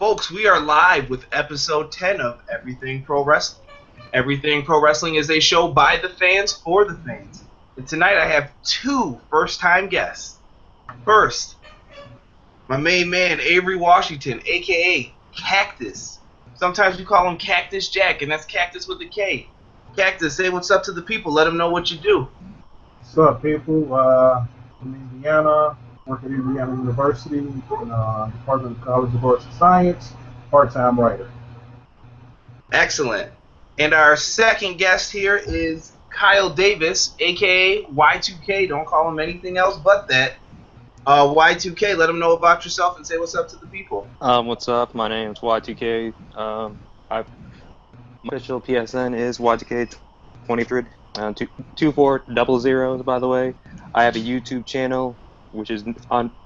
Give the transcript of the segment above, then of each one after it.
Folks, we are live with episode 10 of Everything Pro Wrestling. Everything Pro Wrestling is a show by the fans for the fans. And tonight I have two first-time guests. First, my main man, Avorey Washington, a.k.a. Kaktis. Sometimes we call him Cactus Jack, and that's Cactus with a K. Cactus, say what's up to the people. Let them know what you do. What's up, people? From Indiana, work at Indiana University, Department of College of Arts and Science, part-time writer. Excellent. And our second guest here is Kyle Davis, a.k.a. Y2K. Don't call him anything else but that. Y2K, let them know about yourself and say what's up to the people. What's up? My name is Y2K. My official PSN is Y2K23. 2400, by the way. I have a YouTube channel, which is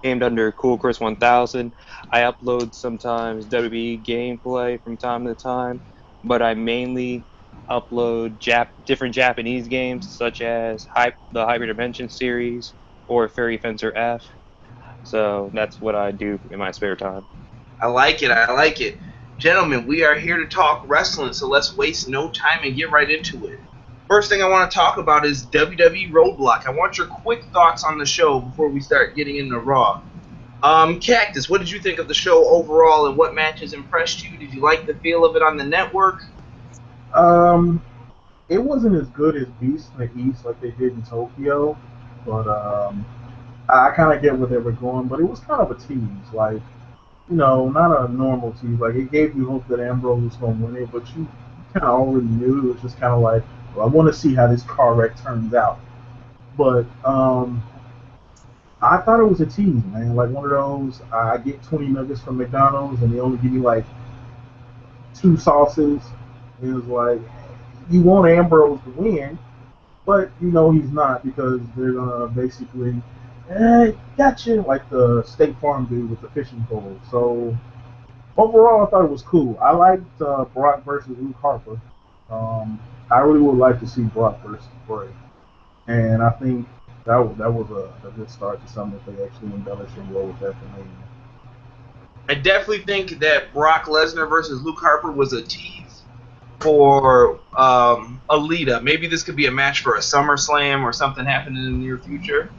aimed under Cool Chris 1000. I upload sometimes WWE gameplay from time to time, but I mainly upload different Japanese games, such as the Hyper Dimension series or Fairy Fencer F. So that's what I do in my spare time. I like it. Gentlemen, we are here to talk wrestling, so let's waste no time and get right into it. First thing I want to talk about is WWE Roadblock. I want your quick thoughts on the show before we start getting into Raw. Cactus, what did you think of the show overall, and what matches impressed you? Did you like the feel of it on the network? It wasn't as good as Beast in the East like they did in Tokyo, but I kind of get where they were going, but it was kind of a tease, like, not a normal tease. Like, it gave you hope that Ambrose was going to win it, but you kind of already knew. It was just kind of like, well, I want to see how this car wreck turns out. But I thought it was a tease, man. Like one of those, I get 20 nuggets from McDonald's and they only give me like 2 sauces. It was like, you want Ambrose to win, but he's not, because they're going to basically, gotcha, like the State Farm dude with the fishing pole. So overall, I thought it was cool. I liked Brock versus Luke Harper. I really would like to see Brock versus Bray, and I think that was a good start to something if they actually embellish and roll with that for Mania. I definitely think that Brock Lesnar versus Luke Harper was a tease for Alita. Maybe this could be a match for a SummerSlam or something happening in the near future.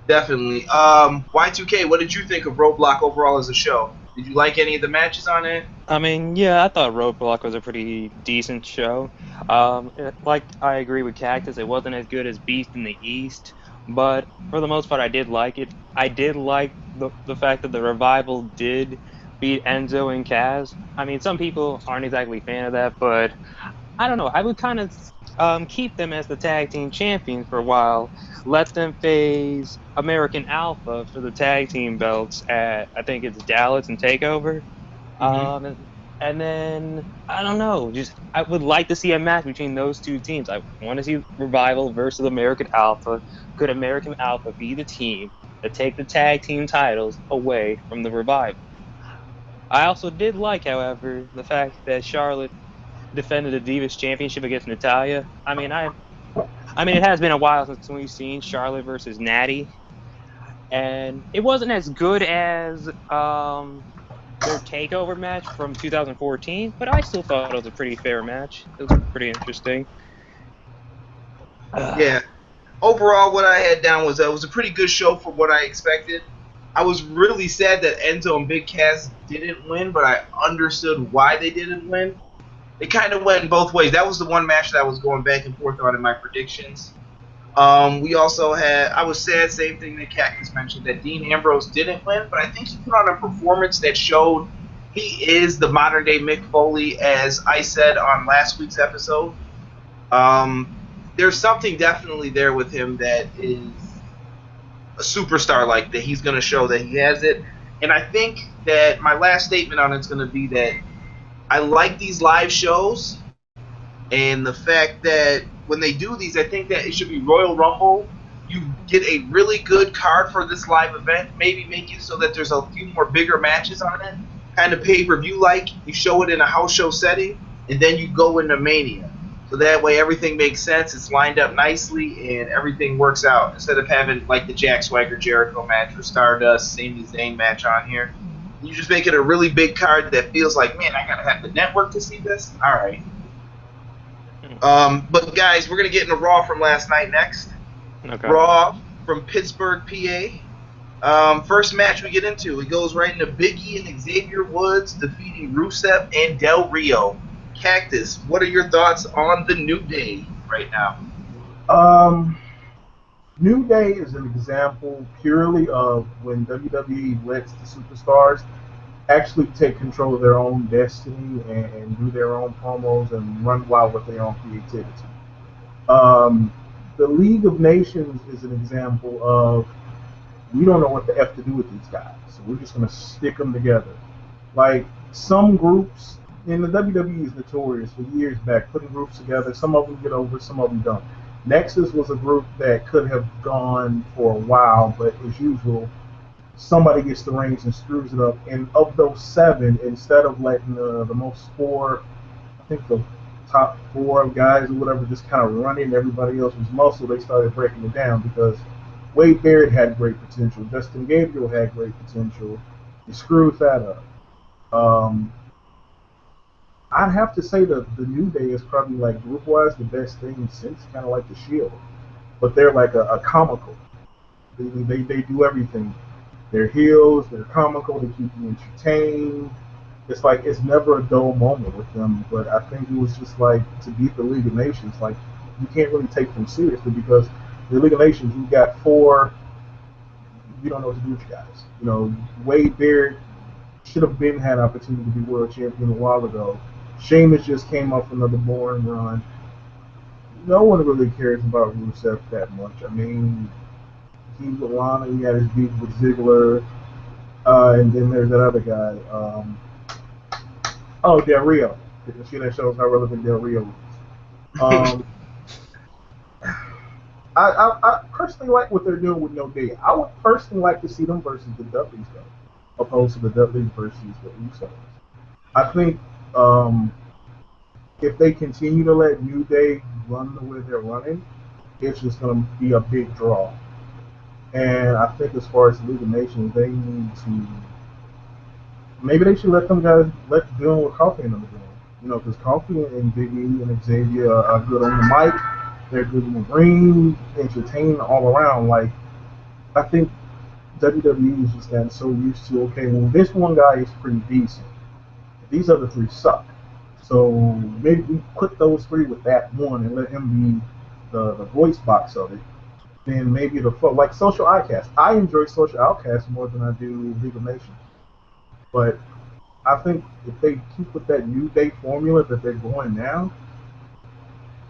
Definitely. Y2K, what did you think of Roadblock overall as a show? Did you like any of the matches on it? I mean, yeah, I thought Roadblock was a pretty decent show. Like, I agree with Cactus, it wasn't as good as Beast in the East, but for the most part, I did like it. I did like the fact that the Revival did beat Enzo and Kaz. I mean, some people aren't exactly a fan of that, but I don't know. I would kind of keep them as the tag team champions for a while. Let them face American Alpha for the tag team belts at, I think it's Dallas and TakeOver. Mm-hmm. And then, I don't know, I would like to see a match between those two teams. I want to see Revival versus American Alpha. Could American Alpha be the team to take the tag team titles away from the Revival? I also did like, however, the fact that Charlotte defended the Divas Championship against Natalya. I mean, it has been a while since we've seen Charlotte versus Natty, and it wasn't as good as their TakeOver match from 2014, but I still thought it was a pretty fair match. It was pretty interesting. Yeah. Overall, what I had down was that it was a pretty good show for what I expected. I was really sad that Enzo and Big Cass didn't win, but I understood why they didn't win. It kind of went both ways. That was the one match that I was going back and forth on in my predictions. We also had, I was sad, same thing that Cactus mentioned, that Dean Ambrose didn't win, but I think he put on a performance that showed he is the modern day Mick Foley, as I said on last week's episode. There's something definitely there with him that is a superstar like that. He's going to show that he has it. And I think that my last statement on it's going to be that I like these live shows, and the fact that when they do these, I think that it should be Royal Rumble. You get a really good card for this live event, maybe make it so that there's a few more bigger matches on it, kind of pay-per-view like. You show it in a house show setting, and then you go into Mania. So that way everything makes sense, it's lined up nicely, and everything works out. Instead of having like the Jack Swagger Jericho match or Stardust, Sami Zayn match on here. You just make it a really big card that feels like, man, I gotta have the network to see this. All right. But guys, we're gonna get into Raw from last night next. Okay. Raw from Pittsburgh, PA. First match we get into, it goes right into Big E and Xavier Woods defeating Rusev and Del Rio. Kaktis, what are your thoughts on the New Day right now? New Day is an example purely of when WWE lets the superstars actually take control of their own destiny and do their own promos and run wild with their own creativity. The League of Nations is an example of we don't know what the F to do with these guys, so we're just going to stick them together. Like some groups, and the WWE is notorious for years back putting groups together. Some of them get over, some of them don't. Nexus was a group that could have gone for a while, but as usual, somebody gets the reins and screws it up. And of those 7, instead of letting the most 4, I think the top 4 guys or whatever just kind of running, everybody else was muscle, they started breaking it down because Wade Barrett had great potential. Justin Gabriel had great potential. They screwed that up. I'd have to say that the New Day is probably, like, group-wise, the best thing since kind of like the Shield. But they're like a comical. They do everything. They're heels, they're comical, they keep you entertained. It's like, it's never a dull moment with them. But I think it was just like, to beat the League of Nations, like, you can't really take them seriously because the League of Nations, you've got 4, you don't know what to do with you guys. You know, Wade Barrett should have had an opportunity to be world champion a while ago. Sheamus just came off another boring run. No one really cares about Rusev that much. I mean, he with Lana, he had his beef with Ziggler, and then there's that other guy. Del Rio. See, that shows how relevant Del Rio is. I personally like what they're doing with No Day. I would personally like to see them versus the Dudleys, though, opposed to the Dudleys versus the Usos. I think if they continue to let New Day run the way they're running, it's just going to be a big draw. And I think as far as the League of Nations, they need to maybe they should let them guys deal with Coffee in the game. You know, because Coffee and Big E and Xavier are good on the mic. They're good in the ring, entertaining all around. Like, I think WWE has just gotten so used to, okay, well, this one guy is pretty decent. These other 3 suck. So maybe we put those 3 with that one and let him be the voice box of it. Then maybe it'll flow. Like Social Outcast. I enjoy Social Outcast more than I do League of Nations. But I think if they keep with that New Day formula that they're going now,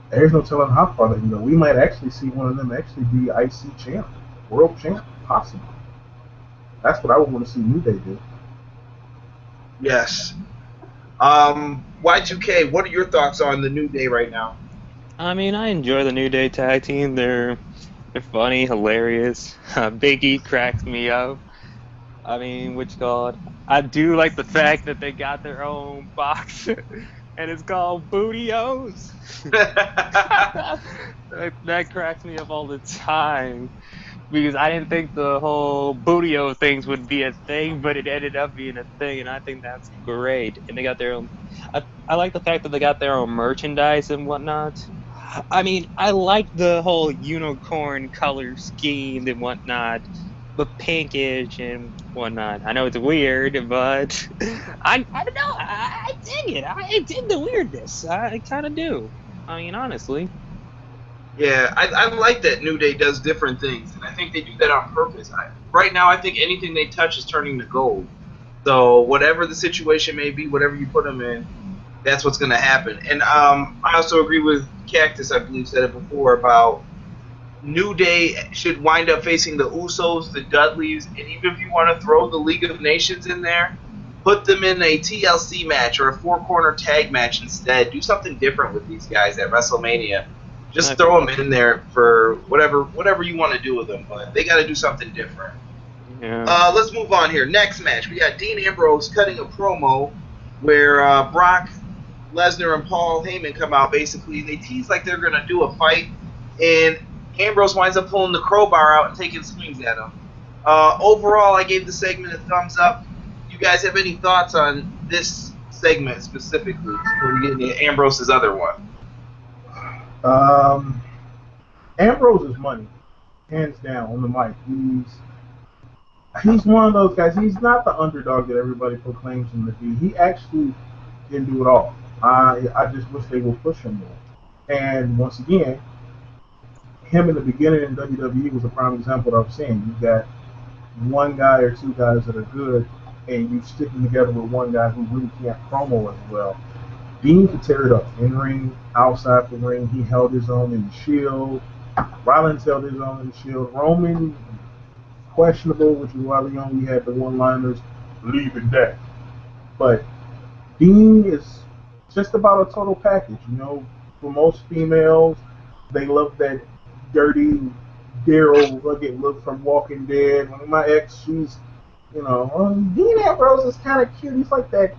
there's no telling how far they can go. We might actually see one of them actually be IC champ, world champ, possibly. That's what I would want to see New Day do. Yes. Y2K, what are your thoughts on the New Day right now? I mean, I enjoy the New Day tag team. They're funny, hilarious. Big E cracks me up. I mean, I do like the fact that they got their own box, and it's called Booty-O's. that cracks me up all the time. Because I didn't think the whole Booty-O things would be a thing, but it ended up being a thing, and I think that's great. And they got their own... I like the fact that they got their own merchandise and whatnot. I mean, I like the whole unicorn color scheme and whatnot, but pinkish and whatnot. I know it's weird, but I don't know. I dig it. I dig the weirdness. I kind of do. I mean, honestly. Yeah, I like that New Day does different things, and I think they do that on purpose. Right now, I think anything they touch is turning to gold. So whatever the situation may be, whatever you put them in, that's what's going to happen. And I also agree with Kaktis, I believe, said it before, about New Day should wind up facing the Usos, the Dudleys, and even if you want to throw the League of Nations in there, put them in a TLC match or a 4-corner tag match instead. Do something different with these guys at WrestleMania. Just throw them in there for whatever you want to do with them, but they got to do something different. Yeah. Let's move on here. Next match, we got Dean Ambrose cutting a promo where Brock Lesnar and Paul Heyman come out. Basically, they tease like they're going to do a fight, and Ambrose winds up pulling the crowbar out and taking swings at him. Overall, I gave the segment a thumbs up. You guys have any thoughts on this segment specifically before we get into Ambrose's other one? Ambrose is money, hands down on the mic. He's one of those guys. He's not the underdog that everybody proclaims him to be. He actually can do it all. I just wish they would push him more. And once again, him in the beginning in WWE was a prime example of what I'm saying. You got one guy or two guys that are good, and you sticking together with one guy who really can't promo as well. Dean could tear it up in ring, outside the ring. He held his own in the Shield. Rollins held his own in the Shield. Roman, questionable, which is why we only had the one-liners, leaving that. But Dean is just about a total package. You know, for most females, they love that dirty, Daryl rugged look from Walking Dead. When my ex, she's, Dean Ambrose is kind of cute. He's like that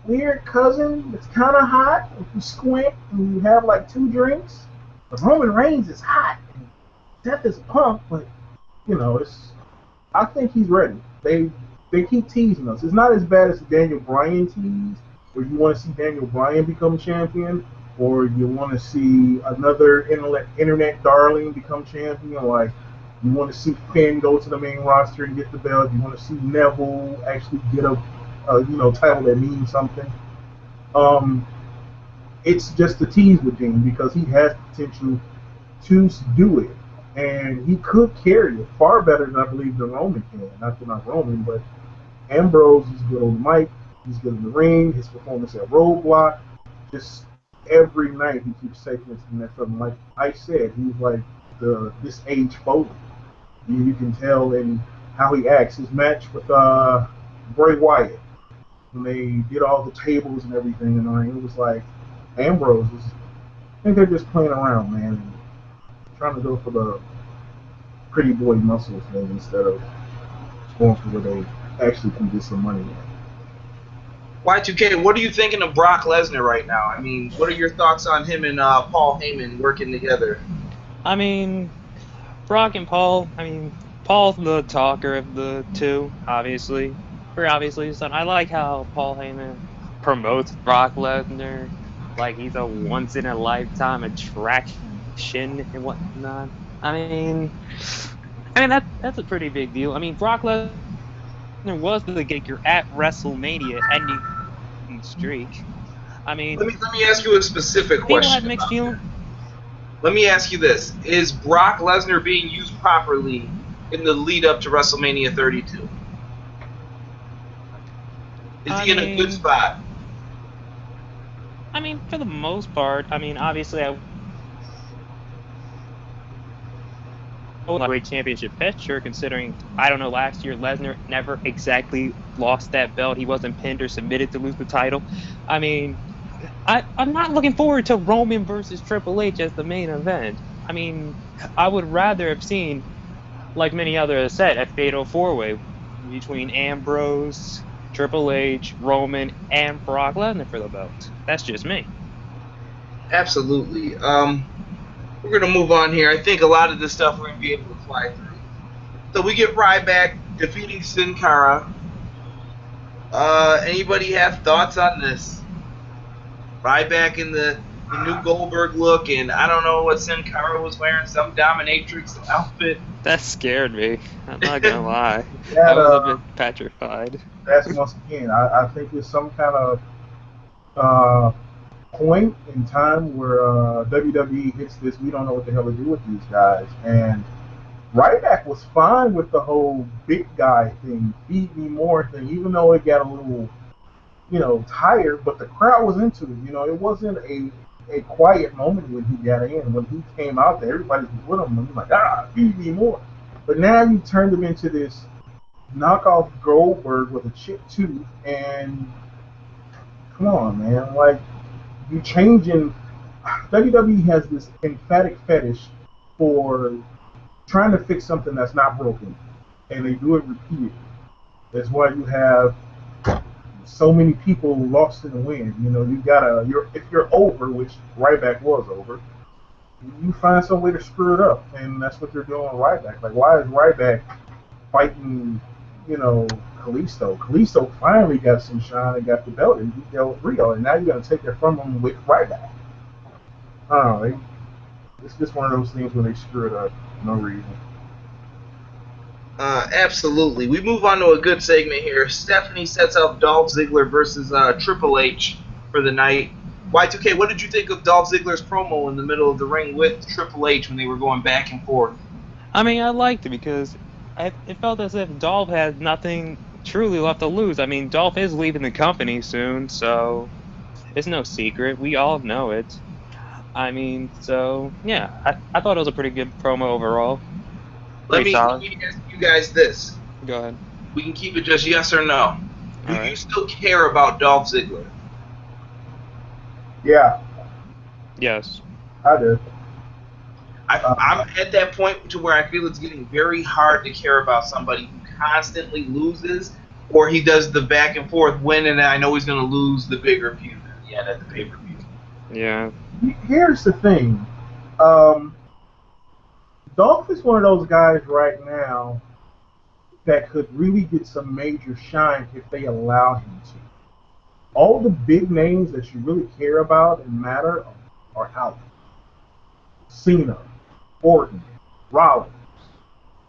weird cousin that's kind of hot. If you squint and you have like 2 drinks, but Roman Reigns is hot. And Seth is a punk, but I think he's ready. They keep teasing us. It's not as bad as the Daniel Bryan tease, where you want to see Daniel Bryan become champion, or you want to see another internet darling become champion, like you want to see Finn go to the main roster and get the belt. You want to see Neville actually get a title that means something. It's just a tease with Dean because he has potential to do it, and he could carry it far better than I believe the Roman can. Not Roman, but Ambrose is good on the mic. He's good in the ring. His performance at Roadblock, just every night he keeps taking it to the next level. Like I said, he's like this age Foley. You can tell in how he acts. His match with Bray Wyatt, when they did all the tables and everything in the ring, it was like Ambrose is. I think they're just playing around, man, and trying to go for the pretty boy muscles thing instead of going for where they actually can get some money in. Y2K, what are you thinking of Brock Lesnar right now? I mean, what are your thoughts on him and Paul Heyman working together? I mean, Brock and Paul, Paul's the talker of the two, obviously. For obvious reasons. I like how Paul Heyman promotes Brock Lesnar like he's a once-in-a-lifetime attraction and whatnot. That's a pretty big deal. Brock Lesnar was the kicker at WrestleMania ending streak. Let me ask you a specific question. People have mixed feelings. Let me ask you this: is Brock Lesnar being used properly in the lead up to WrestleMania 32? Is he in a good spot? For the most part. Obviously, I great championship picture, considering, last year Lesnar never exactly lost that belt. He wasn't pinned or submitted to lose the title. I'm not looking forward to Roman versus Triple H as the main event. I would rather have seen, like many others have said, a fatal 4-way between Ambrose, Triple H, Roman, and Brock Lesnar for the belt. That's just me. Absolutely. We're going to move on here. I think a lot of this stuff we're going to be able to fly through. So we get Ryback defeating Sin Cara. Anybody have thoughts on this? Ryback in the new Goldberg look, and I don't know what Sin Cara was wearing, some dominatrix outfit. That scared me. I'm not going to lie. Yeah, I was a bit petrified. That's once again, I think it's some kind of point in time where WWE hits this, we don't know what the hell to do with these guys. And Ryback was fine with the whole big guy thing, feed me more thing, even though it got a little, tired, but the crowd was into it. It wasn't a quiet moment when he got in. When he came out there, everybody was with him, and he was like, feed me more. But now you turned him into this knockoff Goldberg with a chipped tooth, and come on, man, like, you changing. WWE has this emphatic fetish for trying to fix something that's not broken, and they do it repeatedly. That's why you have so many people lost in the wind. If you're over, which Ryback was over, you find some way to screw it up, and that's what they're doing with Ryback. Like, why is Ryback fighting, Kalisto. Kalisto finally got some shine and got the belt and beat Del Rio, and now you're gonna take it from him with Ryback. I don't know. It's just one of those things where they screw it up for no reason. Absolutely. We move on to a good segment here. Stephanie sets up Dolph Ziggler versus Triple H for the night. Y2K, what did you think of Dolph Ziggler's promo in the middle of the ring with Triple H when they were going back and forth? I mean, I liked it because it felt as if Dolph had nothing truly left to lose. I mean, Dolph is leaving the company soon, so it's no secret. We all know it. I mean, so yeah, I thought it was a pretty good promo overall. Let Pretty me solid. ask you guys this. Go ahead. We can keep it just yes or no. Do All you right. still care about Dolph Ziggler? Yeah, Yes. I do. I'm at that point to where I feel it's getting very hard to care about somebody who constantly loses, or he does the back and forth win, and I know he's going to lose the bigger feud at the pay-per-view. Yeah. Here's the thing. Dolph is one of those guys right now that could really get some major shine if they allow him to. All the big names that you really care about and matter are out. Cena, Orton, Rollins.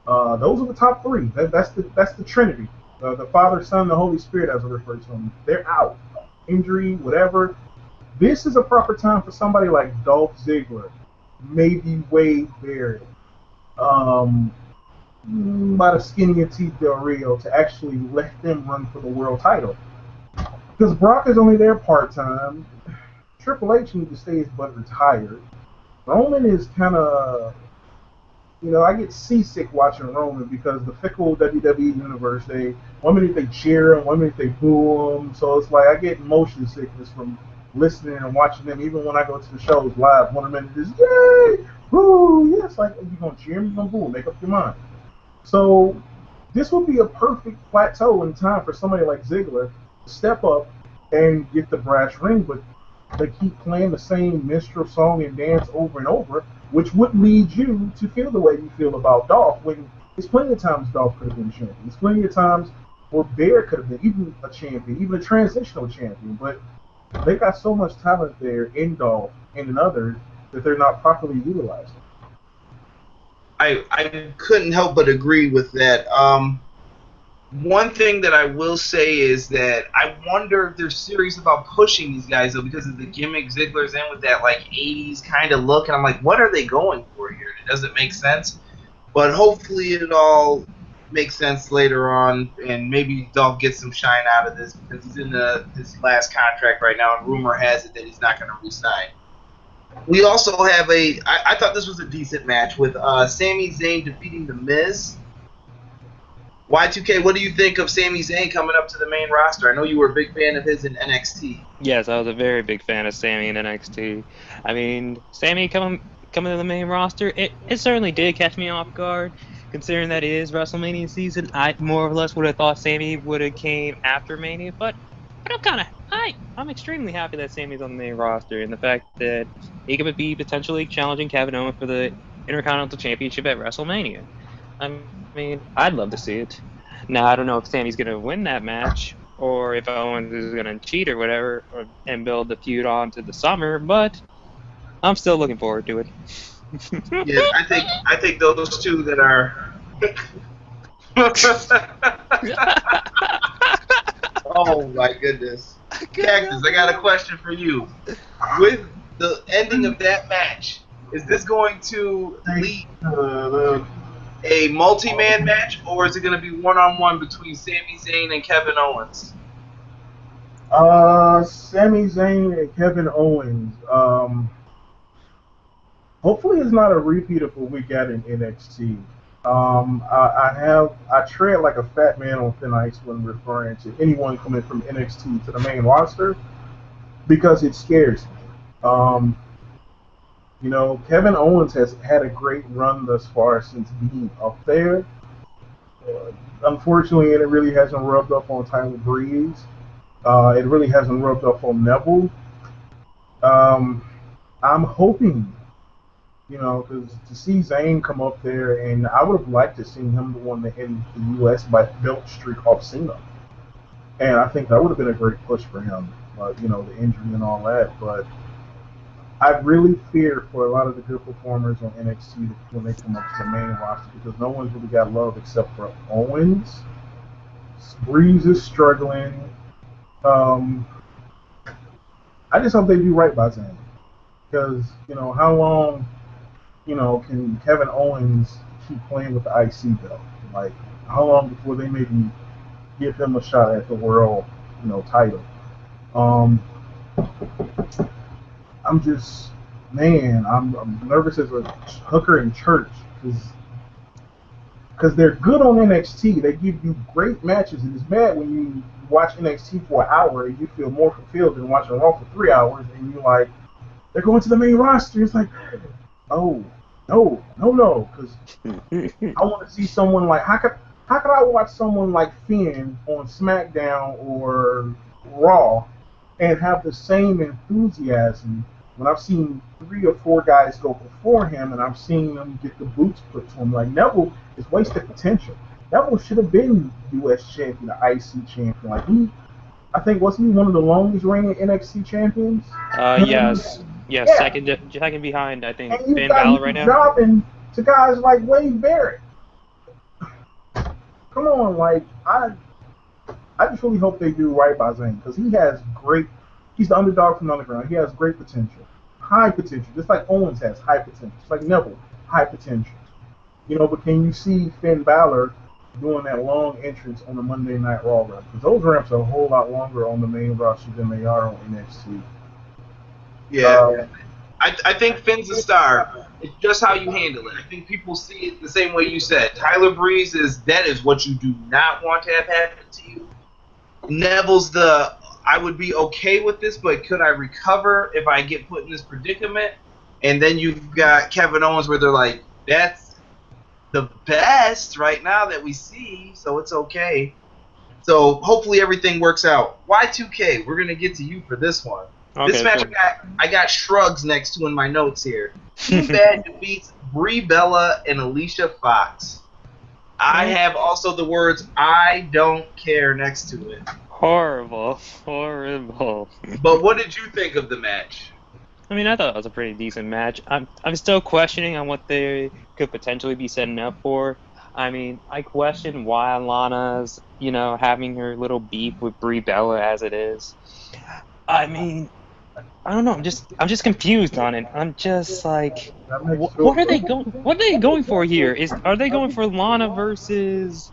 Those are the top three. That's the Trinity. The Father, Son, the Holy Spirit, as I refer to them. They're out. Injury, whatever. This is a proper time for somebody like Dolph Ziggler, maybe Wade Barrett, by the skinny of teeth Del Rio, to actually let them run for the world title. Because Brock is only there part-time. Triple H needs to stay his butt retired. Roman is kind of, I get seasick watching Roman because the fickle WWE universe, one minute they cheer him, one minute they boo him. So it's like I get motion sickness from listening and watching them. Even when I go to the shows live, one minute is yay, boo, yes, like you gonna cheer him, you gonna boo him, make up your mind. So this would be a perfect plateau in time for somebody like Ziggler to step up and get the brass ring, but they keep playing the same minstrel song and dance over and over, which would lead you to feel the way you feel about Dolph, when there's plenty of times Dolph could have been a champion. There's plenty of times where Bear could have been even a champion, even a transitional champion, but they got so much talent there in Dolph and in others that they're not properly utilizing. I couldn't help but agree with that. One thing that I will say is that I wonder if they're serious about pushing these guys, though, because of the gimmick Ziggler's in with that, 80s kind of look. And I'm like, what are they going for here? It doesn't make sense. But hopefully it all makes sense later on, and maybe Dolph gets some shine out of this because he's in his last contract right now, and rumor has it that he's not going to re-sign. We also have I thought this was a decent match with Sami Zayn defeating The Miz. Y2K, what do you think of Sami Zayn coming up to the main roster? I know you were a big fan of his in NXT. Yes, I was a very big fan of Sammy in NXT. I mean, Sammy coming to the main roster, it certainly did catch me off guard, considering that it is WrestleMania season. I more or less would have thought Sammy would have came after Mania, but I'm extremely happy that Sammy's on the main roster, and the fact that he could be potentially challenging Kevin Owens for the Intercontinental Championship at WrestleMania. I mean, I'd love to see it. Now, I don't know if Sammy's going to win that match or if Owens is going to cheat or whatever and build the feud on to the summer, but I'm still looking forward to it. Yeah, I think those two that are... Oh, my goodness. Kaktis, I got a question for you. With the ending of that match, is this going to lead a multi-man match, or is it going to be one-on-one between Sami Zayn and Kevin Owens? Sami Zayn and Kevin Owens. Hopefully it's not a repeat of what we got in NXT. I tread like a fat man on thin ice when referring to anyone coming from NXT to the main roster because it scares me. Kevin Owens has had a great run thus far since being up there. Unfortunately, it really hasn't rubbed up on Tyler Breeze. It really hasn't rubbed up on Neville. I'm hoping You know, because to see Zayn come up there, and I would have liked to see him the one to end the U.S. by belt streak off Cena, and I think that would have been a great push for him. You know, the injury and all that, but I really fear for a lot of the good performers on NXT when they come up to the main roster because no one's really got love except for Owens. Breeze is struggling. I just hope they do right by Zayn because you know how long can Kevin Owens keep playing with the IC belt? Like how long before they maybe give him a shot at the world title? I'm just, man, I'm nervous as a hooker in church because they're good on NXT. They give you great matches, and it's bad when you watch NXT for an hour and you feel more fulfilled than watching Raw for 3 hours, and you're like, they're going to the main roster. It's like, oh, no, because I want to see someone like, how could I watch someone like Finn on SmackDown or Raw and have the same enthusiasm when I've seen 3 or 4 guys go before him and I've seen them get the boots put to him? Like, Neville is wasted potential. Neville should have been U.S. champion, the IC champion. Like, I think, wasn't he one of the longest reigning NXT champions? Yes. Yeah. Second behind, I think, And Finn Balor right now. dropping to guys like Wade Barrett. Come on, like, I just really hope they do right by Zayn because he's the underdog from the underground. He has great potential, high potential, just like Owens has high potential, just like Neville, high potential. But can you see Finn Balor doing that long entrance on the Monday Night Raw run? Because those ramps are a whole lot longer on the main roster than they are on NXT. Yeah. I think Finn's a star. It's just how you handle it. I think people see it the same way you said. Tyler Breeze that is what you do not want to have happen to you. Neville's I would be okay with this, but could I recover if I get put in this predicament? And then you've got Kevin Owens where they're like, that's the best right now that we see, so it's okay. So hopefully everything works out. Y2K, we're going to get to you for this one. Okay, this match sure. I got shrugs next to in my notes here. Too Bad defeats Brie Bella and Alicia Fox. I have also the words "I don't care" next to it. Horrible. But what did you think of the match? I mean, I thought it was a pretty decent match. I'm still questioning on what they could potentially be setting up for. I mean, I question why Lana's, having her little beef with Brie Bella as it is. I mean, I don't know. I'm just confused on it. I'm just like, what are they going for here? Are they going for Lana versus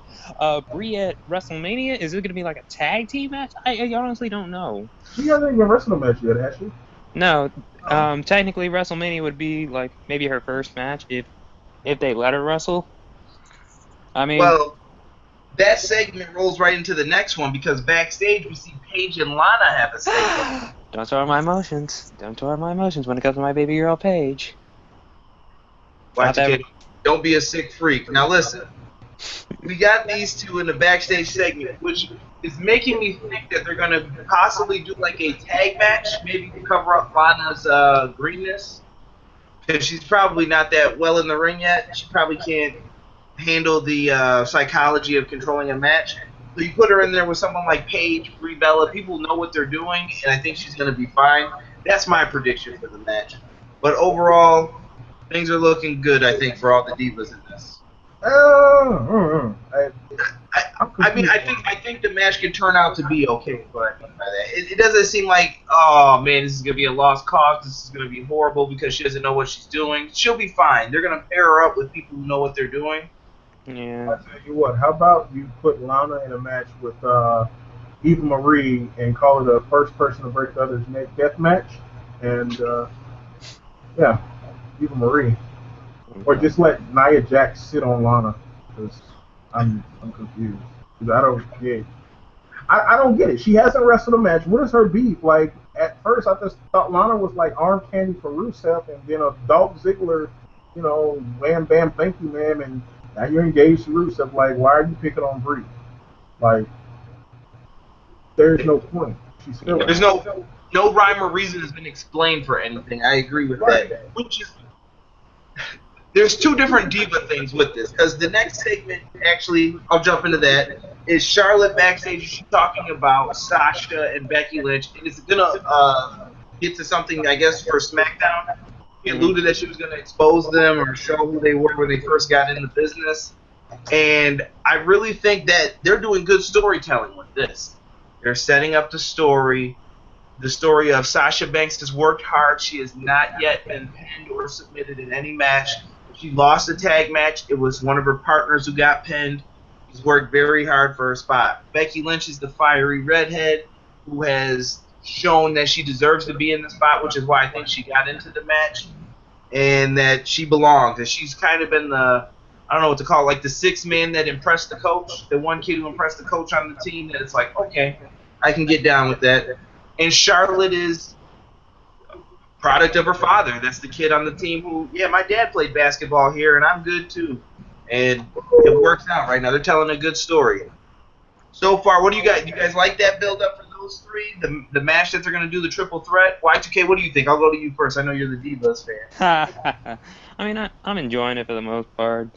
Brie at WrestleMania? Is it going to be like a tag team match? I honestly don't know. She hasn't even wrestled a match yet, has she? No. Technically, WrestleMania would be like maybe her first match if they let her wrestle. I mean, well, that segment rolls right into the next one because backstage we see Paige and Lana have a segment. Don't start my emotions. Don't start my emotions when it comes to my baby girl Paige. Don't be a sick freak. Now listen, we got these two in the backstage segment, which is making me think that they're going to possibly do like a tag match, maybe to cover up Lana's greenness, because she's probably not that well in the ring yet. She probably can't handle the psychology of controlling a match. So you put her in there with someone like Paige, Brie Bella. People know what they're doing, and I think she's going to be fine. That's my prediction for the match. But overall, things are looking good, I think, for all the divas in this. I think the match can turn out to be okay, but it doesn't seem like, oh man, this is gonna be a lost cause. This is gonna be horrible because she doesn't know what she's doing. She'll be fine. They're gonna pair her up with people who know what they're doing. Yeah. I tell you what, how about you put Lana in a match with Eva Marie and call it a first person to break the other's neck death match, and yeah, Eva Marie. Or just let Nia Jax sit on Lana, because I'm confused. Cause I don't get it. She hasn't wrestled a match. What is her beef? Like, at first I just thought Lana was like arm candy for Rusev, and then a Dolph Ziggler, wham bam, thank you, ma'am, and now you're engaged to Rusev. Like, why are you picking on Brie? Like, there's no point. She's still there's no rhyme or reason has been explained for anything. I agree with that. Which is there's two different diva things with this, because the next segment, actually, I'll jump into that, is Charlotte backstage. She's talking about Sasha and Becky Lynch, and it's gonna get to something, I guess, for SmackDown. She Mhm. alluded that she was gonna expose them or show who they were when they first got in the business, and I really think that they're doing good storytelling with this. They're setting up the story. The story of Sasha Banks has worked hard. She has not yet been pinned or submitted in any match. If she lost a tag match, it was one of her partners who got pinned. She's worked very hard for her spot. Becky Lynch is the fiery redhead who has shown that she deserves to be in the spot, which is why I think she got into the match, and that she belongs. That she's kind of been the, I don't know what to call it, like the sixth man that impressed the coach, the one kid who impressed the coach on the team, that it's like, okay, I can get down with that. And Charlotte is a product of her father. That's the kid on the team who, yeah, my dad played basketball here, and I'm good too. And it works out right now. They're telling a good story. So far, what do you guys? Do you guys like that build up for those three? The match that they're going to do, the triple threat? Y2K, what do you think? I'll go to you first. I know you're the Divas fan. I mean, I'm enjoying it for the most part.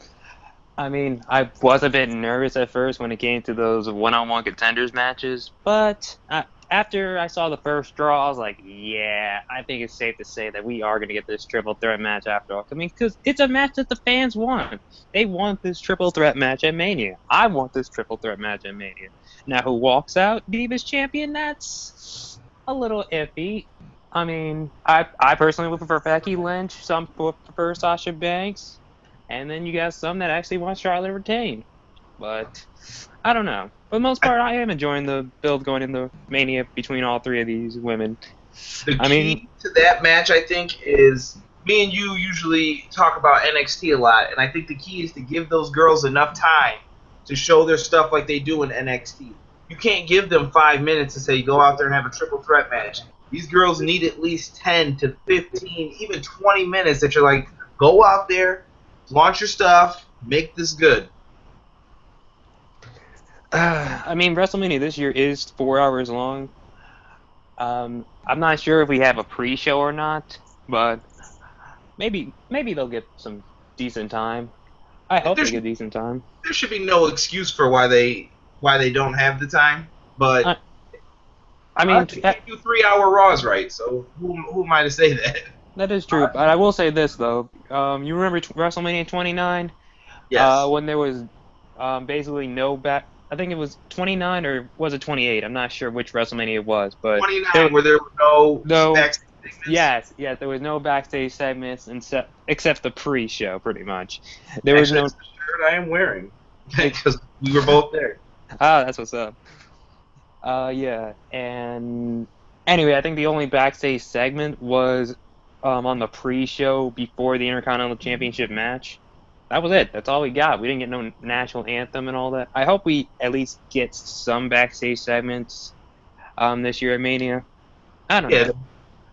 I mean, I was a bit nervous at first when it came to those one-on-one contenders matches, but after I saw the first draw, I was like, yeah, I think it's safe to say that we are going to get this triple threat match after all. I mean, because it's a match that the fans want. They want this triple threat match at Mania. I want this triple threat match at Mania. Now, who walks out Divas champion? That's a little iffy. I mean, I personally would prefer Becky Lynch. Some prefer Sasha Banks. And then you got some that actually want Charlotte to retain. But I don't know. For the most part, I am enjoying the build going in the Mania between all three of these women. The I mean, key to that match, I think, is me and you usually talk about NXT a lot, and I think the key is to give those girls enough time to show their stuff like they do in NXT. You can't give them 5 minutes to say go out there and have a triple threat match. These girls need at least 10 to 15, even 20 minutes that you're like, go out there, launch your stuff, make this good. I mean, WrestleMania this year is 4 hours long. I'm not sure if we have a pre-show or not, but maybe they'll get some decent time. I hope There they get should, decent time. there should be no excuse for why they don't have the time, but I, I I mean, they can't do 3 hour Raws right, so who am I to say that? that is true. But I will say this though. You remember WrestleMania 29? Yes. When there was basically no back. I think it was 29 or was it 28? I'm not sure which WrestleMania it was, but there 29, where there were no no. backstage segments. Yes, there was no backstage segments except the pre-show, pretty much. There was Actually, no. that's the shirt I am wearing because we were both there. Ah, that's what's up. Yeah, and anyway, I think the only backstage segment was on the pre-show before the Intercontinental Championship match. That was it. That's all we got. We didn't get no national anthem and all that. I hope we at least get some backstage segments this year at Mania. I don't Yeah, know.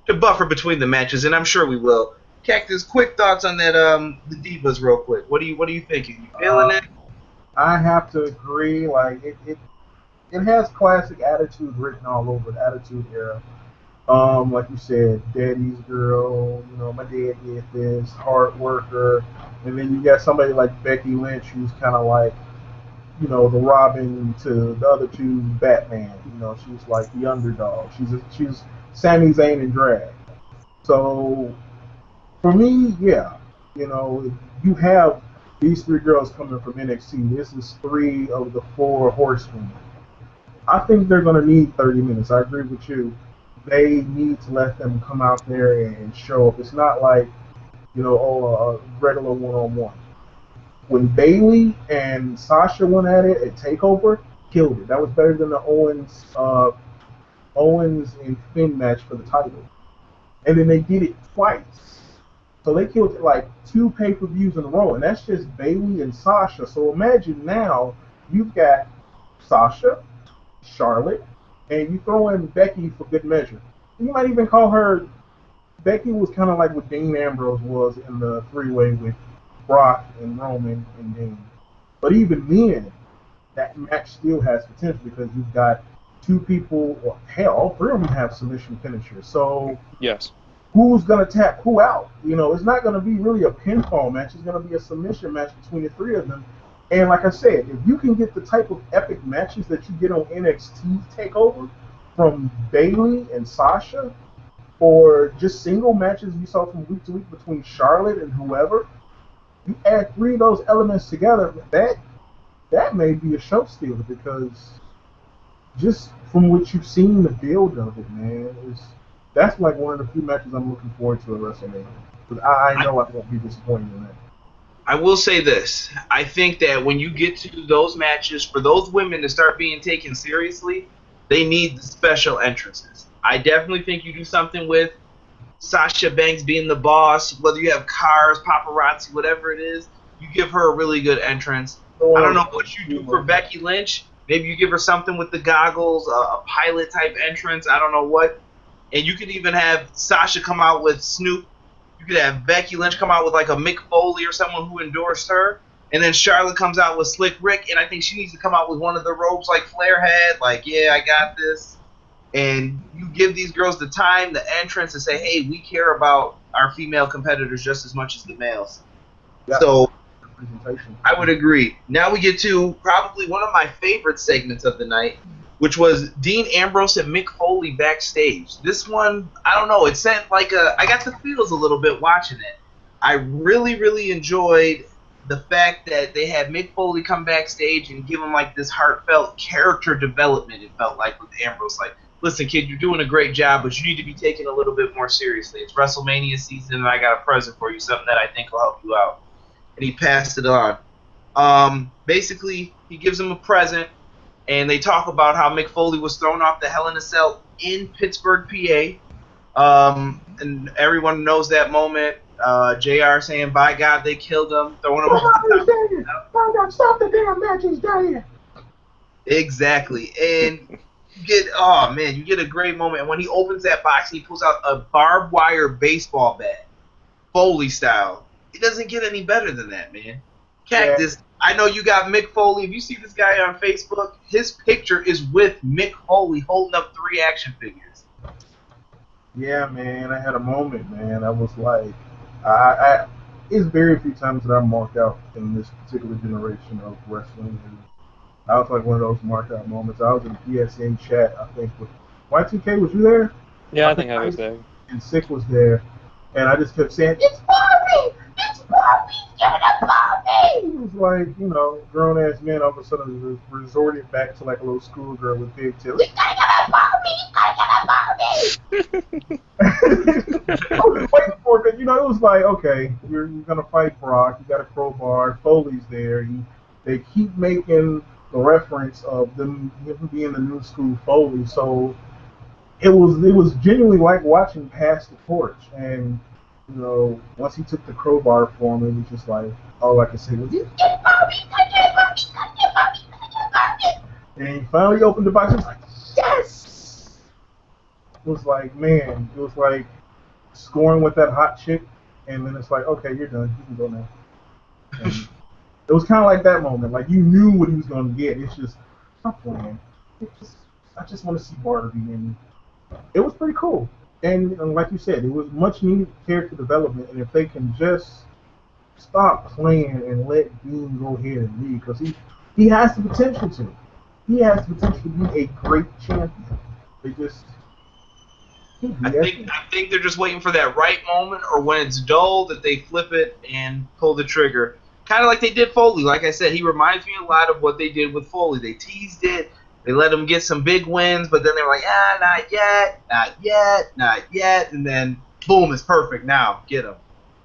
to buffer between the matches, and I'm sure we will. Cactus, quick thoughts on that the Divas real quick. What are you thinking? You feeling it? I have to agree. Like it has classic attitude written all over the Attitude Era. Like you said, daddy's girl, my dad did this, hard worker. And then you got somebody like Becky Lynch who's kind of like, the Robin to the other two Batman. She's like the underdog. She's Sami Zayn in drag. So for me, yeah, you have these three girls coming from NXT. This is three of the four horsemen. I think they're going to need 30 minutes. I agree with you. They need to let them come out there and show up. It's not like, a regular one-on-one. When Bayley and Sasha went at it at Takeover, killed it. That was better than the Owens and Finn match for the title. And then they did it twice. So they killed it like two pay-per-views in a row, and that's just Bayley and Sasha. So imagine now you've got Sasha, Charlotte, and you throw in Becky for good measure. You might even call her. Becky was kind of like what Dean Ambrose was in the three-way with Brock and Roman and Dean. But even then, that match still has potential because you've got two people, or hell, all three of them have submission finishers. So Yes. who's gonna tap who out. You know, it's not gonna be really a pinfall match. It's gonna be a submission match between the three of them. And like I said, if you can get the type of epic matches that you get on NXT Takeover from Bayley and Sasha, or just single matches you saw from week to week between Charlotte and whoever, you add three of those elements together, that may be a show stealer, because just from what you've seen, the build of it, man, that's like one of the few matches I'm looking forward to at WrestleMania. Because I know I won't be disappointed in that. I will say this. I think that when you get to those matches, for those women to start being taken seriously, they need the special entrances. I definitely think you do something with Sasha Banks being the boss, whether you have cars, paparazzi, whatever it is, you give her a really good entrance. I don't know what you do for Becky Lynch. Maybe you give her something with the goggles, a pilot type entrance. I don't know what. And you could even have Sasha come out with Snoop. You could have Becky Lynch come out with like a Mick Foley or someone who endorsed her. And then Charlotte comes out with Slick Rick. And I think she needs to come out with one of the robes like Flair had. Like, yeah, I got this. And you give these girls the time, the entrance, and say, hey, we care about our female competitors just as much as the males. Yeah. So I would agree. Now we get to probably one of my favorite segments of the night, which was Dean Ambrose and Mick Foley backstage. This one, I don't know, it sent like I got the feels a little bit watching it. I really, really enjoyed the fact that they had Mick Foley come backstage and give him like this heartfelt character development, it felt like, with Ambrose. Like, listen, kid, you're doing a great job, but you need to be taken a little bit more seriously. It's WrestleMania season, and I got a present for you, something that I think will help you out. And he passed it on. Basically, he gives him a present, and they talk about how Mick Foley was thrown off the Hell in a Cell in Pittsburgh, PA. And everyone knows that moment. JR saying, by God, they killed him, throwing him off the top. Stop the damn matches, Dad. Exactly. And you get a great moment. And when he opens that box, he pulls out a barbed wire baseball bat, Foley style. It doesn't get any better than that, man. Kaktis, yeah. I know you got Mick Foley. If you see this guy on Facebook, his picture is with Mick Foley holding up 3 action figures. Yeah, man. I had a moment, man. I was like, it's very few times that I marked out in this particular generation of wrestling. And I was like one of those marked out moments. I was in the PSN chat, I think, with Y2K. Was you there? Yeah, I think I was there. And Sick was there. And I just kept saying, it's Barbie! It's Barbie! Get it, Barbie! It was like, grown-ass men all of a sudden resorted back to like a little schoolgirl with pigtails. You gotta get a Barbie! You gotta get a Barbie! I was waiting for it, but, it was like, okay, you're gonna fight Brock, you got a crowbar, Foley's there. They keep making the reference of him being the new school Foley, so it was genuinely like watching Pass the Torch. And once he took the crowbar for him, it was just like all I could say was, get Bobby, get Bobby, get Bobby, get Bobby. And he finally opened the box. It was like, yes. It was like, man, it was like scoring with that hot chick, and then it's like, okay, you're done, you can go now. And it was kind of like that moment. Like, you knew what he was going to get. It's just, stop playing. I just want to see Barbie, and it was pretty cool. And like you said, it was much needed character development. And if they can just stop playing and let Dean go ahead and lead, because he has the potential to. He has the potential to be a great champion. They just. I think they're just waiting for that right moment, or when it's dull, that they flip it and pull the trigger. Kind of like they did Foley. Like I said, he reminds me a lot of what they did with Foley. They teased it. They let him get some big wins, but then they were like, not yet, not yet, not yet. And then, boom, it's perfect now. Get him.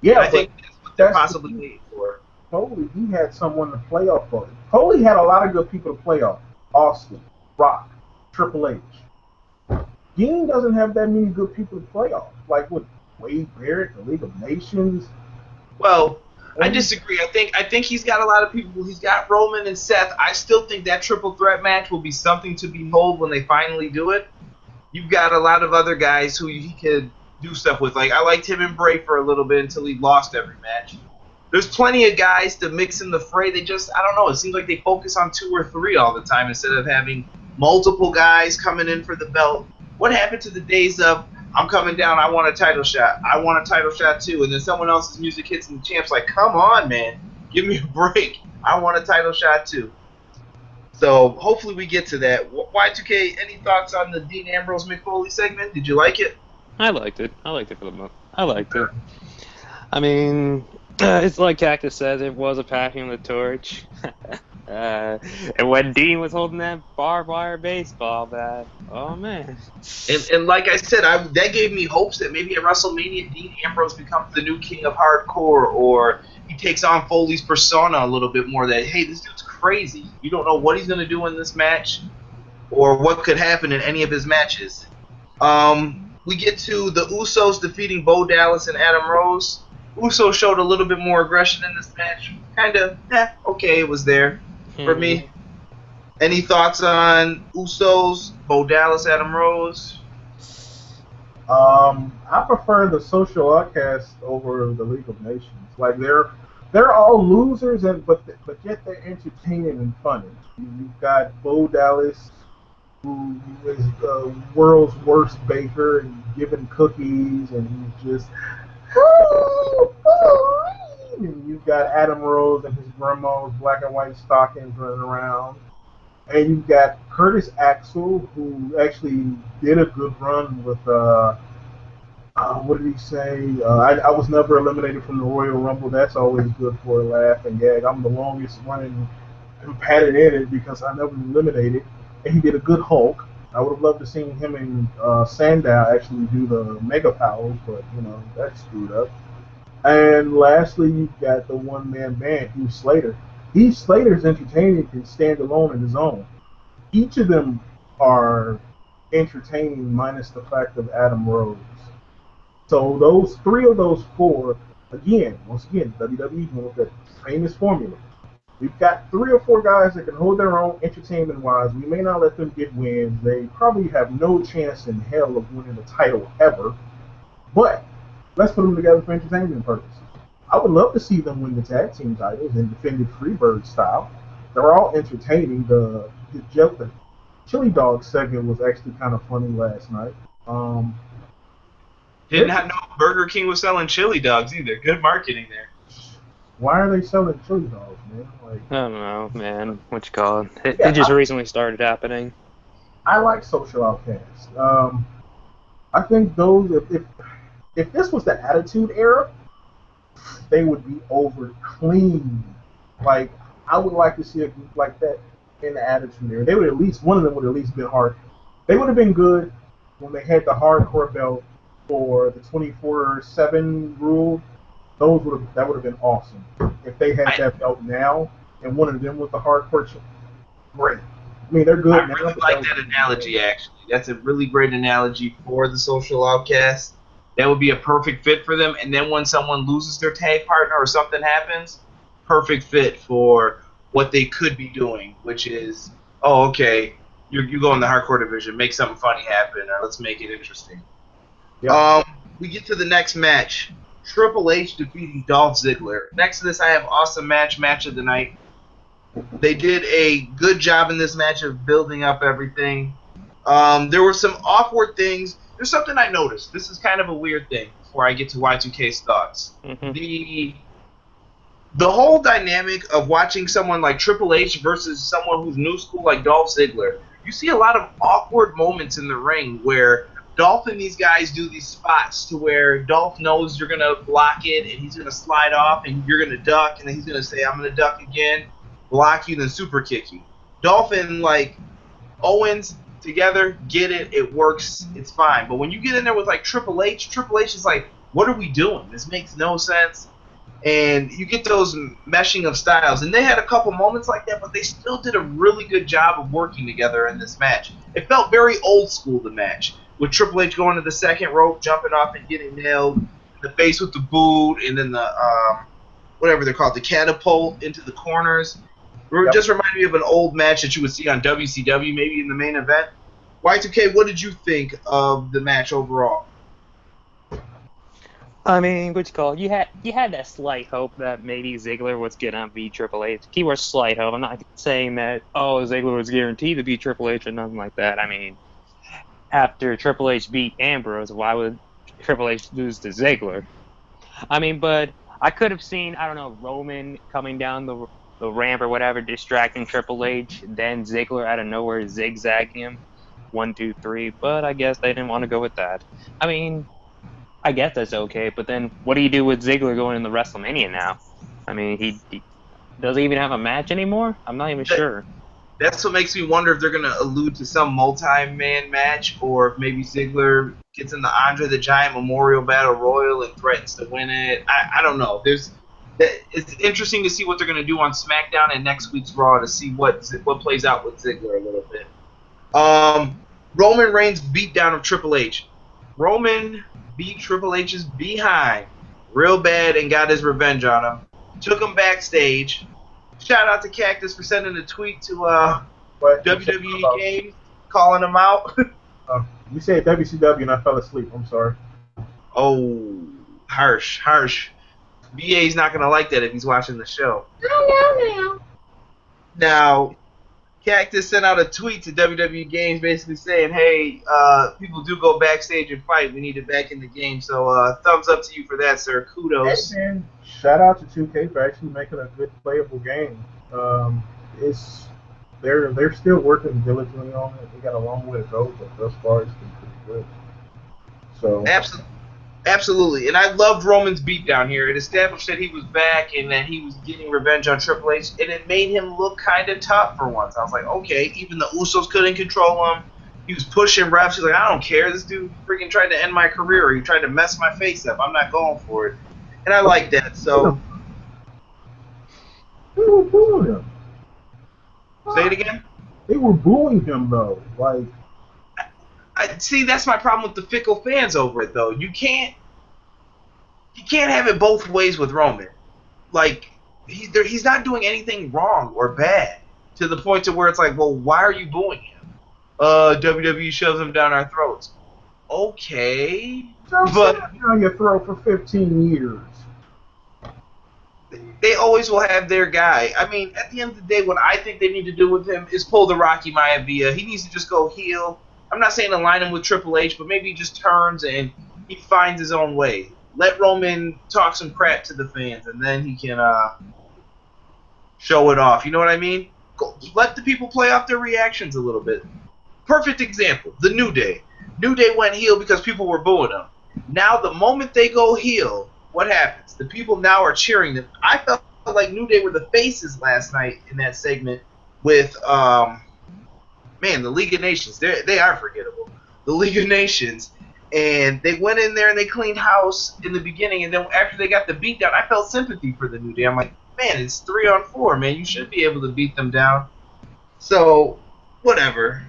Yeah, I think that's what they're possibly waiting for. Foley, he had someone to play off of. Foley had a lot of good people to play off. Austin, Rock, Triple H. Dean doesn't have that many good people to play off. Like with Wade Barrett, the League of Nations. Well, I disagree. I think he's got a lot of people. He's got Roman and Seth. I still think that triple threat match will be something to behold when they finally do it. You've got a lot of other guys who he could do stuff with. Like, I liked him and Bray for a little bit until he lost every match. There's plenty of guys to mix in the fray. They just, I don't know, it seems like they focus on 2 or 3 all the time instead of having multiple guys coming in for the belt. What happened to the days of, I'm coming down. I want a title shot. I want a title shot too. And then someone else's music hits and the champ's like, come on, man. Give me a break. I want a title shot too. So hopefully we get to that. Y2K, any thoughts on the Dean Ambrose Mick Foley segment? Did you like it? I liked it. I liked it for the most. I liked it. I mean, it's like Kaktis says, it was a passing of the torch. And when Dean was holding that barbed wire baseball bat, oh man. And like I said, that gave me hopes that maybe at WrestleMania, Dean Ambrose becomes the new king of hardcore, or he takes on Foley's persona a little bit more. That, hey, this dude's crazy. You don't know what he's going to do in this match, or what could happen in any of his matches. We get to the Usos defeating Bo Dallas and Adam Rose. Usos showed a little bit more aggression in this match. Kind of, okay, it was there for me. Any thoughts on Usos, Bo Dallas, Adam Rose? I prefer the Social Outcasts over the League of Nations. Like they're all losers, but yet they're entertaining and funny. You've got Bo Dallas, who is the world's worst baker and giving cookies, and he's just. And you've got Adam Rose and his grandma's black and white stockings running around. And you've got Curtis Axel, who actually did a good run with, what did he say? I was never eliminated from the Royal Rumble. That's always good for a laugh and gag. I'm the longest running combatant in it because I never eliminated. And he did a good Hulk. I would have loved to see him and Sandow actually do the Mega Powers, but, that's screwed up. And lastly, you've got the one-man band, Heath Slater. Heath Slater's entertaining can stand alone in his own. Each of them are entertaining minus the fact of Adam Rose. So those three of those four, once again, WWE went with that famous formula. We've got 3 or 4 guys that can hold their own entertainment-wise. We may not let them get wins. They probably have no chance in hell of winning the title ever. But let's put them together for entertainment purposes. I would love to see them win the tag team titles and defend it Freebird style. They're all entertaining. The chili dog segment was actually kind of funny last night. Didn't have no Burger King was selling chili dogs either. Good marketing there. Why are they selling chili dogs, man? I don't know, man. What you call it? It just recently started happening. I like Social Outcasts. I think those, if this was the Attitude Era, they would be over clean. Like, I would like to see a group like that in the Attitude Era. They would one of them would at least been hard. They would have been good when they had the hardcore belt for the 24/7 rule. That would have been awesome. If they had that belt now and one of them with the hardcore, great. I mean, they're good. I really like that analogy, actually. That's a really great analogy for the Social Outcasts. That would be a perfect fit for them. And then when someone loses their tag partner or something happens, perfect fit for what they could be doing, which is, you go in the hardcore division, make something funny happen, or let's make it interesting. Yep. We get to the next match. Triple H defeating Dolph Ziggler. Next to this, I have awesome match of the night. They did a good job in this match of building up everything. There were some awkward things. There's something I noticed. This is kind of a weird thing before I get to Y2K's thoughts. Mm-hmm. The whole dynamic of watching someone like Triple H versus someone who's new school like Dolph Ziggler, you see a lot of awkward moments in the ring where Dolph and these guys do these spots to where Dolph knows you're going to block it and he's going to slide off and you're going to duck and then he's going to say, I'm going to duck again, block you, then super kick you. Dolph and, Owens together, get it, it works, it's fine. But when you get in there with, Triple H is like, what are we doing? This makes no sense. And you get those meshing of styles. And they had a couple moments like that, but they still did a really good job of working together in this match. It felt very old school, the match, with Triple H going to the second rope, jumping off and getting nailed in the face with the boot, and then the, whatever they're called, the catapult into the corners. It just reminded me of an old match that you would see on WCW, maybe in the main event. Y2K, what did you think of the match overall? I mean, you had that slight hope that maybe Ziggler was gonna beat Triple H. Keyword slight hope. I'm not saying that Ziggler was guaranteed to beat Triple H or nothing like that. I mean, after Triple H beat Ambrose, why would Triple H lose to Ziggler? I mean, but I could have seen, I don't know, Roman coming down the ramp or whatever, distracting Triple H, then Ziggler out of nowhere zigzagging him, 1, 2, 3. But I guess they didn't want to go with that. I mean, I guess that's okay. But then, what do you do with Ziggler going into WrestleMania now? I mean, he does he even have a match anymore? I'm not even sure. That's what makes me wonder if they're going to allude to some multi-man match, or if maybe Ziggler gets in the Andre the Giant Memorial Battle Royal and threatens to win it. I don't know. It's interesting to see what they're going to do on SmackDown and next week's Raw to see what plays out with Ziggler a little bit. Roman Reigns beat down of Triple H. Roman beat Triple H's behind real bad and got his revenge on him. Took him backstage. Shout out to Kaktis for sending a tweet to WWE Games calling him out. You said WCW and I fell asleep. I'm sorry. Oh, harsh. BA's not going to like that if he's watching the show. Now, Kaktis sent out a tweet to WWE Games basically saying, hey, people do go backstage and fight. We need it back in the game. So thumbs up to you for that, sir. Kudos. Hey, man, shout out to 2K for actually making a good playable game. They're still working diligently on it. They got a long way to go, but thus far it's been pretty good. So Absolutely. And I loved Roman's beatdown here. It established that he was back and that he was getting revenge on Triple H, and it made him look kind of tough for once. I was like, okay, even the Usos couldn't control him. He was pushing refs. He's like, I don't care. This dude freaking tried to end my career. He tried to mess my face up. I'm not going for it. And I like that. So they were booing him. Say it again? They were booing him, though. Like, see, that's my problem with the fickle fans over it, though. You can't have it both ways with Roman. Like, he's not doing anything wrong or bad to the point to where it's like, well, why are you booing him? WWE shoves him down our throats. Okay, but down your throat for 15 years. They always will have their guy. I mean, at the end of the day, what I think they need to do with him is pull the Rocky Maivia. He needs to just go heel. I'm not saying align him with Triple H, but maybe he just turns and he finds his own way. Let Roman talk some crap to the fans, and then he can show it off. You know what I mean? Let the people play off their reactions a little bit. Perfect example, the New Day. New Day went heel because people were booing them. Now, the moment they go heel, what happens? The people now are cheering them. I felt like New Day were the faces last night in that segment with, the League of Nations. They are forgettable. The League of Nations. And they went in there and they cleaned house in the beginning, and then after they got the beat down, I felt sympathy for the New Day. I'm like, man, it's 3-on-4, man. You should be able to beat them down. So, whatever.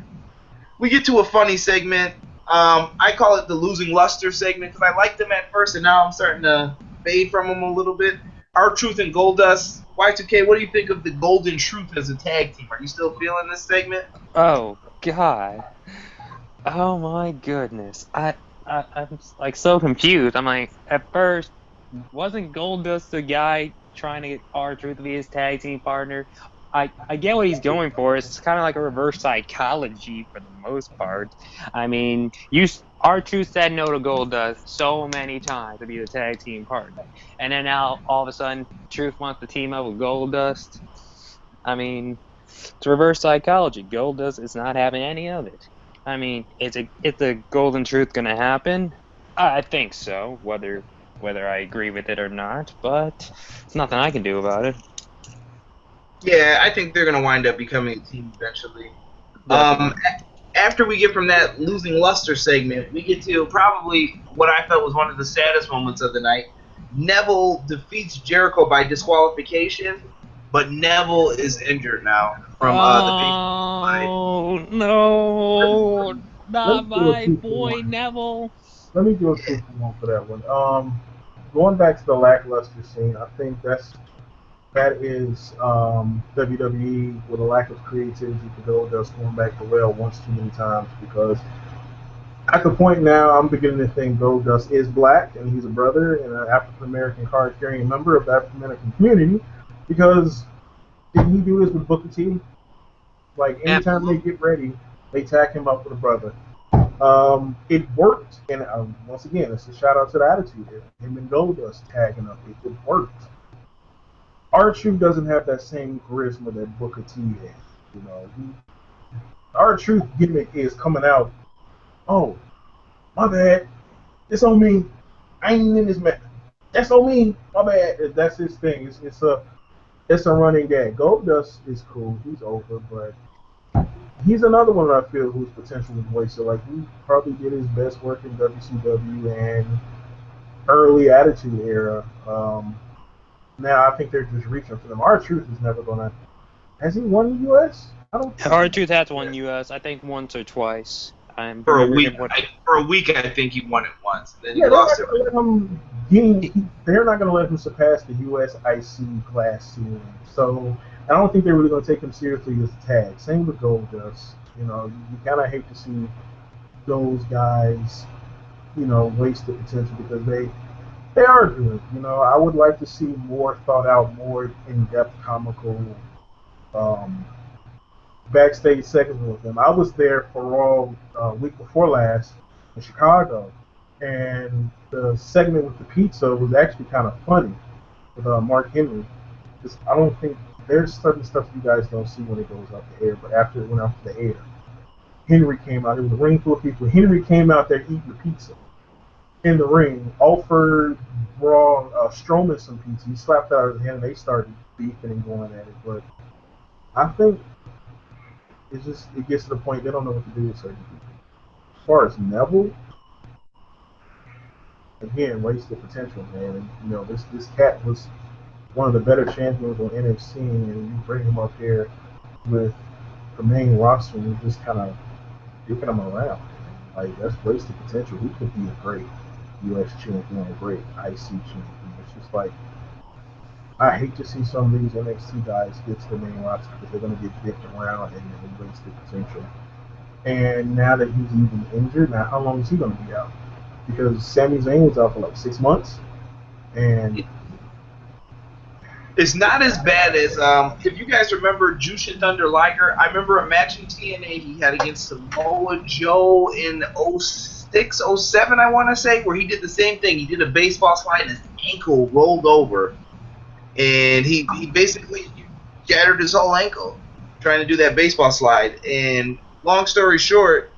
We get to a funny segment. I call it the losing luster segment because I liked them at first, and now I'm starting to fade from them a little bit. R-Truth and Goldust. Y2K, what do you think of the Golden Truth as a tag team? Are you still feeling this segment? Oh, God. Oh, my goodness. I'm like so confused. I'm like, at first, wasn't Goldust the guy trying to get R-Truth to be his tag team partner? I get what he's going for. It's kind of like a reverse psychology for the most part. I mean, R-Truth said no to Goldust so many times to be the tag team partner. And then now, all of a sudden, Truth wants to team up with Goldust. I mean, it's reverse psychology. Goldust is not having any of it. I mean, is the Golden Truth going to happen? I think so, whether I agree with it or not. But it's nothing I can do about it. Yeah, I think they're going to wind up becoming a team eventually. After we get from that losing luster segment, we get to probably what I felt was one of the saddest moments of the night. Neville defeats Jericho by disqualification, but Neville is injured now from Oh, no, not my boy Neville. Let me do a 2-for-1 for that one. Going back to the lackluster scene, I think that is WWE with a lack of creativity for Goldust going back the well once too many times, because at the point now I'm beginning to think Goldust is black and he's a brother and an African American card carrying member of the African American community, because didn't he do this with Booker T? Like anytime they get ready, they tag him up with a brother. It worked, and once again, it's a shout out to the Attitude Era. Him and Goldust tagging up, it worked. R-Truth doesn't have that same charisma that Booker T has. You know, R-Truth gimmick is coming out. Oh, my bad. It's on me. I ain't in this match. That's on me. My bad. That's his thing. It's a running gag. Goldust is cool. He's over, but he's another one I feel whose potential was wasted. Like he probably did his best work in WCW and early Attitude Era. Now I think they're just reaching for them. R-Truth is never gonna. Has he won the U.S.? I don't. R-Truth has won U.S. I think once or twice. For a week, I think he won it once. Then Yeah, he lost it. They're not going to let him surpass the U.S. IC class ceiling. So I don't think they're really going to take him seriously as a tag. Same with Goldust. You know, you kind of hate to see those guys, you know, waste the potential because they are good. You know, I would like to see more thought out, more in-depth comical backstage segment with them. I was there for Raw week before last in Chicago, and the segment with the pizza was actually kind of funny with Mark Henry. Just I don't think there's certain stuff you guys don't see when it goes up the air, but after it went up the air, Henry came out. There was a ring full of people. Henry came out there eating the pizza in the ring, offered Strowman some pizza. He slapped out of his hand, and they started beefing and going at it. But I think it gets to the point they don't know what to do with certain people. As far as Neville, again, wasted potential, man. And, you know, this cat was one of the better champions on NXT, and you bring him up here with the main roster, and you're just kind of dicking him around. Like that's wasted potential. He could be a great U.S. champion, a great IC champion. It's just like I hate to see some of these NXT guys get to the main roster because they're going to get dicked around and they waste their potential. And now that he's even injured, now how long is he going to be out? Because Sami Zayn was out for like 6 months, and it's not as bad as if you guys remember Jushin Thunder Liger. I remember a match in TNA he had against Samoa Joe in 06, 07, I want to say, where he did the same thing. He did a baseball slide and his ankle rolled over. And he basically shattered his whole ankle trying to do that baseball slide. And long story short,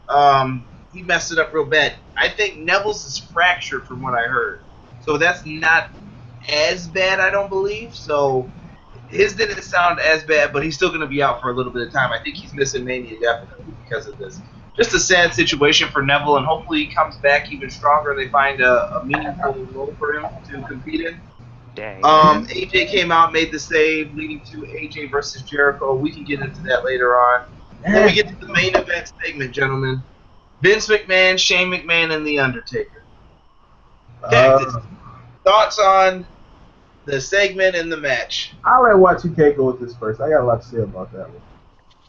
he messed it up real bad. I think Neville's is fractured from what I heard. So that's not as bad, I don't believe. So his didn't sound as bad, but he's still going to be out for a little bit of time. I think he's missing Mania definitely because of this. Just a sad situation for Neville, and hopefully he comes back even stronger and they find a meaningful role for him to compete in. Dang. AJ came out, made the save, leading to AJ versus Jericho. We can get into that later on. Then we get to the main event segment, gentlemen. Vince McMahon, Shane McMahon, and The Undertaker. Kaktis, thoughts on the segment and the match? I'll let Y2K go with this first. I got a lot to say about that one.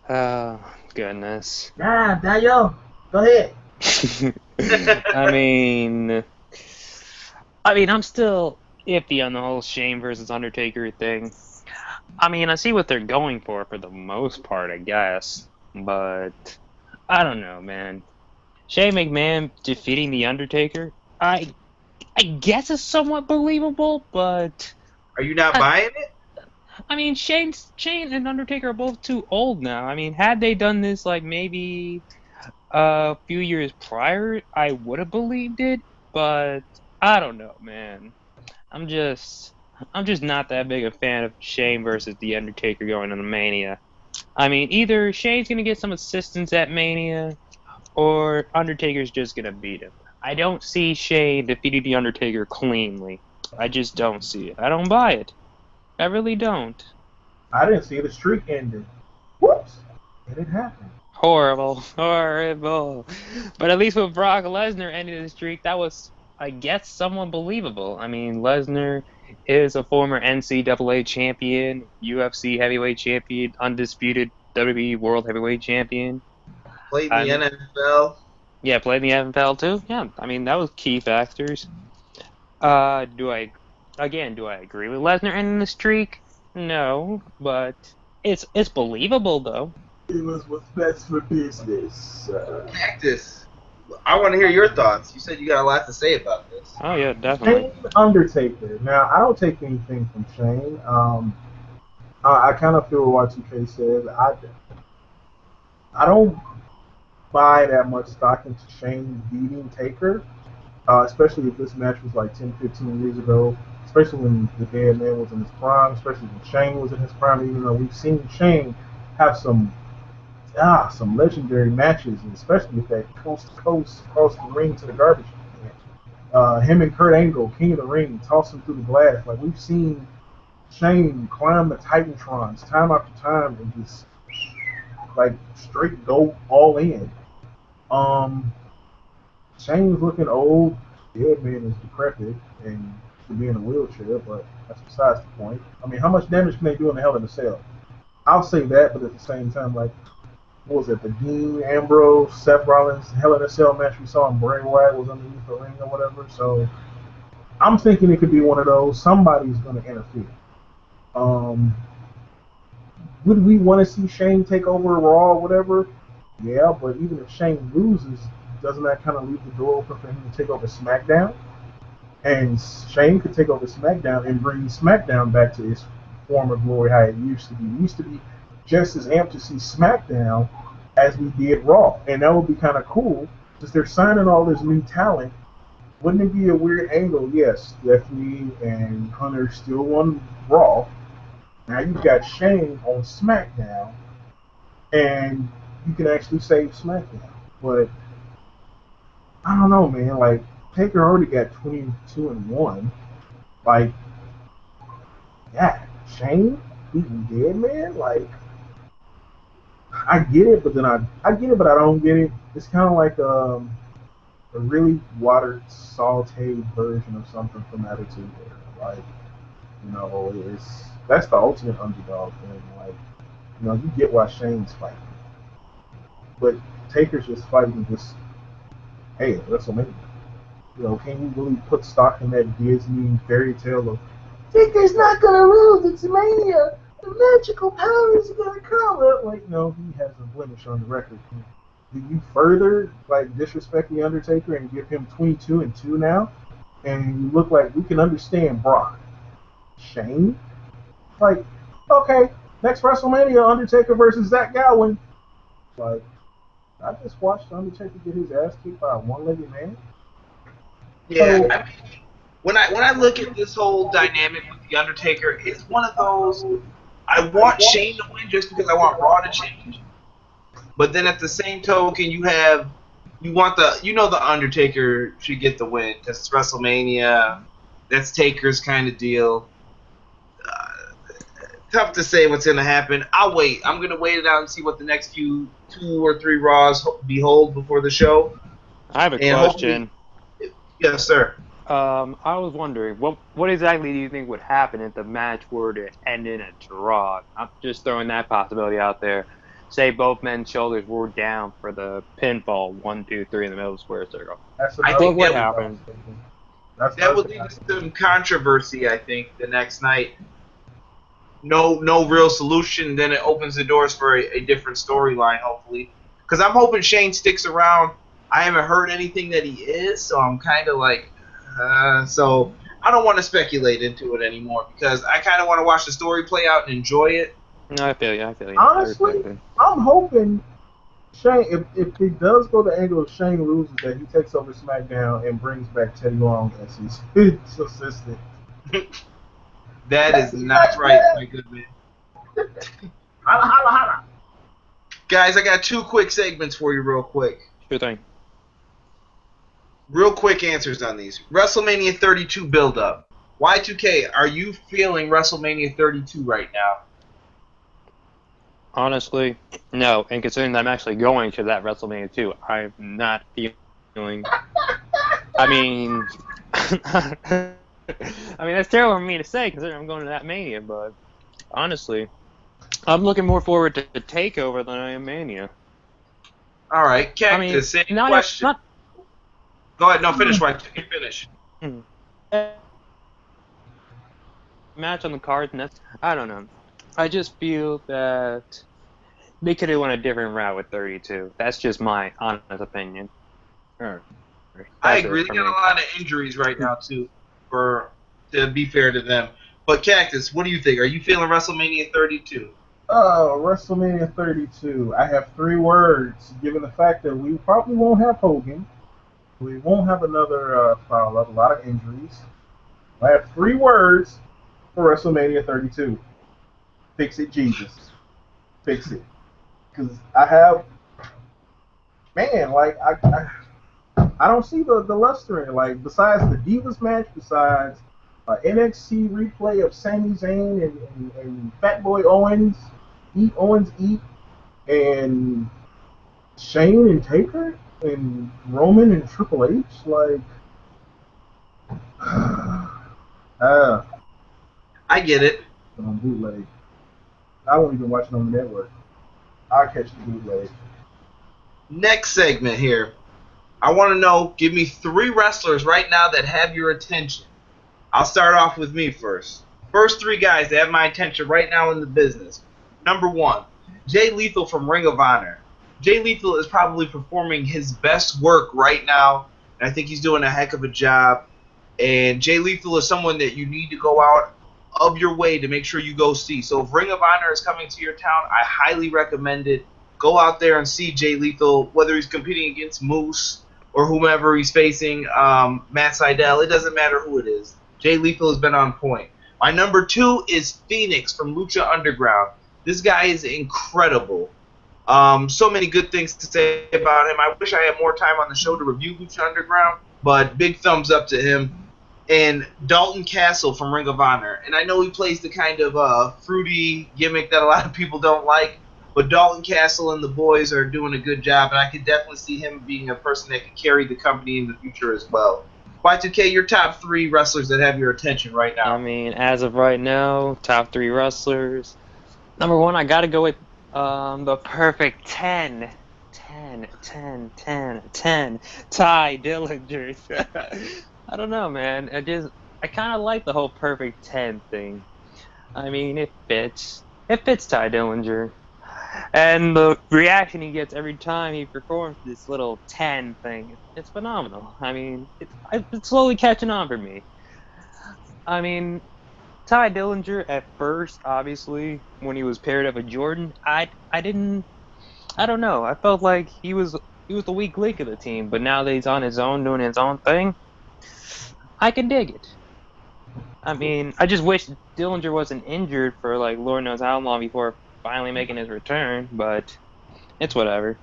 Oh, goodness. Nah, Daniel, go ahead. I mean, I'm still iffy on the whole Shane versus Undertaker thing. I mean, I see what they're going for the most part, I guess. But, I don't know, man. Shane McMahon defeating The Undertaker, I guess it's somewhat believable, but... Are you not buying it? I mean, Shane and Undertaker are both too old now. I mean, had they done this, like, maybe a few years prior, I would have believed it, but I don't know, man. I'm just not that big a fan of Shane versus The Undertaker going into Mania. I mean, either Shane's going to get some assistance at Mania, or Undertaker's just going to beat him. I don't see Shane defeating The Undertaker cleanly. I just don't see it. I don't buy it. I really don't. I didn't see the streak ended. Whoops. It didn't happen. Horrible. But at least with Brock Lesnar ending the streak, that was, I guess, somewhat believable. I mean, Lesnar is a former NCAA champion, UFC heavyweight champion, undisputed WWE World Heavyweight Champion. Played in the NFL. Yeah, played in the NFL too. Yeah, I mean, that was key factors. Do I agree with Lesnar ending the streak? No, but it's believable though. It was what's best for business. Kaktis, I want to hear your thoughts. You said you got a lot to say about this. Oh yeah, definitely. Shane Undertaker. Now, I don't take anything from Shane. I kind of feel what Y2K says. I don't buy that much stock into Shane beating Taker, especially if this match was like 10, 15 years ago, especially when the dead man was in his prime, especially when Shane was in his prime, even though we've seen Shane have some legendary matches, and especially with that coast to coast across the ring to the garbage can. Him and Kurt Angle, King of the Ring, toss him through the glass. Like we've seen Shane climb the Titantrons time after time and just like straight go all in. Um, Shane's looking old. Dead man is decrepit and should be in a wheelchair, but that's besides the point. I mean, how much damage can they do in the Hell in a Cell? I'll say that, but at the same time, like, what was it, the Dean Ambrose, Seth Rollins Hell in a Cell match we saw and Bray Wyatt was underneath the ring or whatever. So I'm thinking it could be one of those. Somebody's going to interfere. Um, would we want to see Shane take over Raw or whatever? Yeah, but even if Shane loses, doesn't that kind of leave the door open for him to take over SmackDown? And Shane could take over SmackDown and bring SmackDown back to its former glory how it used to be. We used to be just as amped to see SmackDown as we did Raw. And that would be kind of cool because they're signing all this new talent. Wouldn't it be a weird angle? Yes, Stephanie and Hunter still on Raw. Now you've got Shane on SmackDown, and you can actually save SmackDown. But I don't know, man. Like Taker already got 22-1. Like, yeah, Shane beating Dead Man. Like, I get it, but then I get it, but I don't get it. It's kind of like a really watered, sauteed version of something from Attitude Era. Like, that's the ultimate underdog thing. Like, you get why Shane's fighting, but Taker's just fighting just, hey, WrestleMania. Can you really put stock in that Disney fairy tale of Taker's not gonna lose, it's Mania, the magical powers are gonna come? Like, no, he has a blemish on the record. Do you further disrespect the Undertaker and give him 22-2 now? And you look like we can understand Brock. Shane? Like, okay, next WrestleMania, Undertaker versus Zach Gowen. Like, I just watched Undertaker get his ass kicked by a one-legged man. Yeah, I mean, when I look at this whole dynamic with the Undertaker, it's one of those. I want Shane to win just because I want Raw to change, but then at the same token, you want the Undertaker should get the win because it's WrestleMania. That's Taker's kind of deal. Tough to say what's gonna happen. I'll wait. I'm gonna wait it out and see what the next 2 or 3 Raws behold before the show. I have a question. Yes, sir. I was wondering, what exactly do you think would happen if the match were to end in a draw? I'm just throwing that possibility out there. Say both men's shoulders were down for the pinfall, 1, 2, 3 in the middle of the square circle. I think what happened? That would lead to some controversy. I think the next night, no real solution. Then it opens the doors for a different storyline, hopefully. Because I'm hoping Shane sticks around. I haven't heard anything that he is, so I'm kind of like, so I don't want to speculate into it anymore because I kind of want to watch the story play out and enjoy it. No, I feel you. Honestly, I'm hoping Shane, if he does go the angle of Shane loses, that he takes over SmackDown and brings back Teddy Long as his assistant. That is not right, my good man. Holla, holla, holla. Guys, I got 2 quick segments for you real quick. Sure thing. Real quick answers on these. WrestleMania 32 build-up. Y2K, are you feeling WrestleMania 32 right now? Honestly, no. And considering that I'm actually going to that WrestleMania 2, I'm not feeling... I mean, that's terrible for me to say considering I'm going to that Mania, but honestly, I'm looking more forward to the TakeOver than I am Mania. All right, Kaktis, same question. Go ahead. No, finish. Why you finish? Match on the card, and I don't know. I just feel that they could have went a different route with 32. That's just my honest opinion. Or I that's agree. it They for got me. a lot of injuries right now too. For to be fair to them, but Cactus, what do you think? Are you feeling WrestleMania 32? WrestleMania 32. I have 3 words, given the fact that we probably won't have Hogan. We won't have another Fowler, a lot of injuries. I have 3 words for WrestleMania 32. Fix it, Jesus. Fix it. Because I have, man, like, I don't see the luster in it. Like, besides the Divas match, besides NXT replay of Sami Zayn and Fat Boy Owens, Owens eat, and Shane and Taker, and Roman and Triple H, like, ah, I get it. on bootleg. I won't even watch it on the network. I'll catch the bootleg. Next segment here. I want to know. Give me 3 wrestlers right now that have your attention. I'll start off with me first. First 3 guys that have my attention right now in the business. Number 1, Jay Lethal from Ring of Honor. Jay Lethal is probably performing his best work right now, and I think he's doing a heck of a job. And Jay Lethal is someone that you need to go out of your way to make sure you go see. So if Ring of Honor is coming to your town, I highly recommend it. Go out there and see Jay Lethal, whether he's competing against Moose or whomever he's facing, Matt Sydal. It doesn't matter who it is. Jay Lethal has been on point. My number 2 is Phoenix from Lucha Underground. This guy is incredible. So many good things to say about him. I wish I had more time on the show to review Lucha Underground, but big thumbs up to him. And Dalton Castle from Ring of Honor. And I know he plays the kind of fruity gimmick that a lot of people don't like, but Dalton Castle and the boys are doing a good job, and I could definitely see him being a person that could carry the company in the future as well. Y2K, your top 3 wrestlers that have your attention right I now. mean, as of right now, top 3 wrestlers. Number 1, I gotta go with the perfect 10. 10, 10, 10, 10. Ty Dillinger. I don't know, man. I kind of like the whole perfect 10 thing. I mean, it fits. It fits Ty Dillinger. And the reaction he gets every time he performs this little 10 thing, it's phenomenal. I mean, it's slowly catching on for me. I mean, Ty Dillinger at first, obviously, when he was paired up with Jordan, I don't know. I felt like he was the weak link of the team, but now that he's on his own doing his own thing, I can dig it. I mean, I just wish Dillinger wasn't injured for like Lord knows how long before finally making his return, but it's whatever.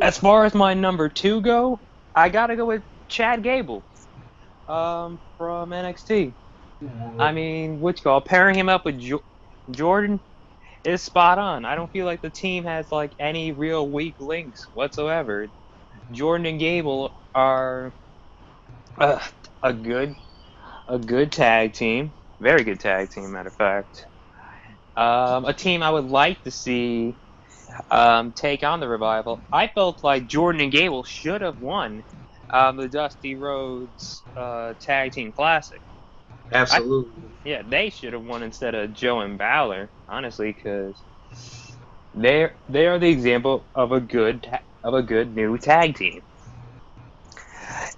As far as my number 2 go, I gotta go with Chad Gable, from NXT. I mean, what you call pairing him up with Jordan is spot on. I don't feel like the team has like any real weak links whatsoever. Jordan and Gable are uh, a good a good tag team, very good tag team, matter of fact. A team I would like to see take on the revival. I felt like Jordan and Gable should have won the Dusty Rhodes Tag Team Classic. I Absolutely. Yeah, they should have won instead of Joe and Balor, honestly, because they are the example of a good new tag team.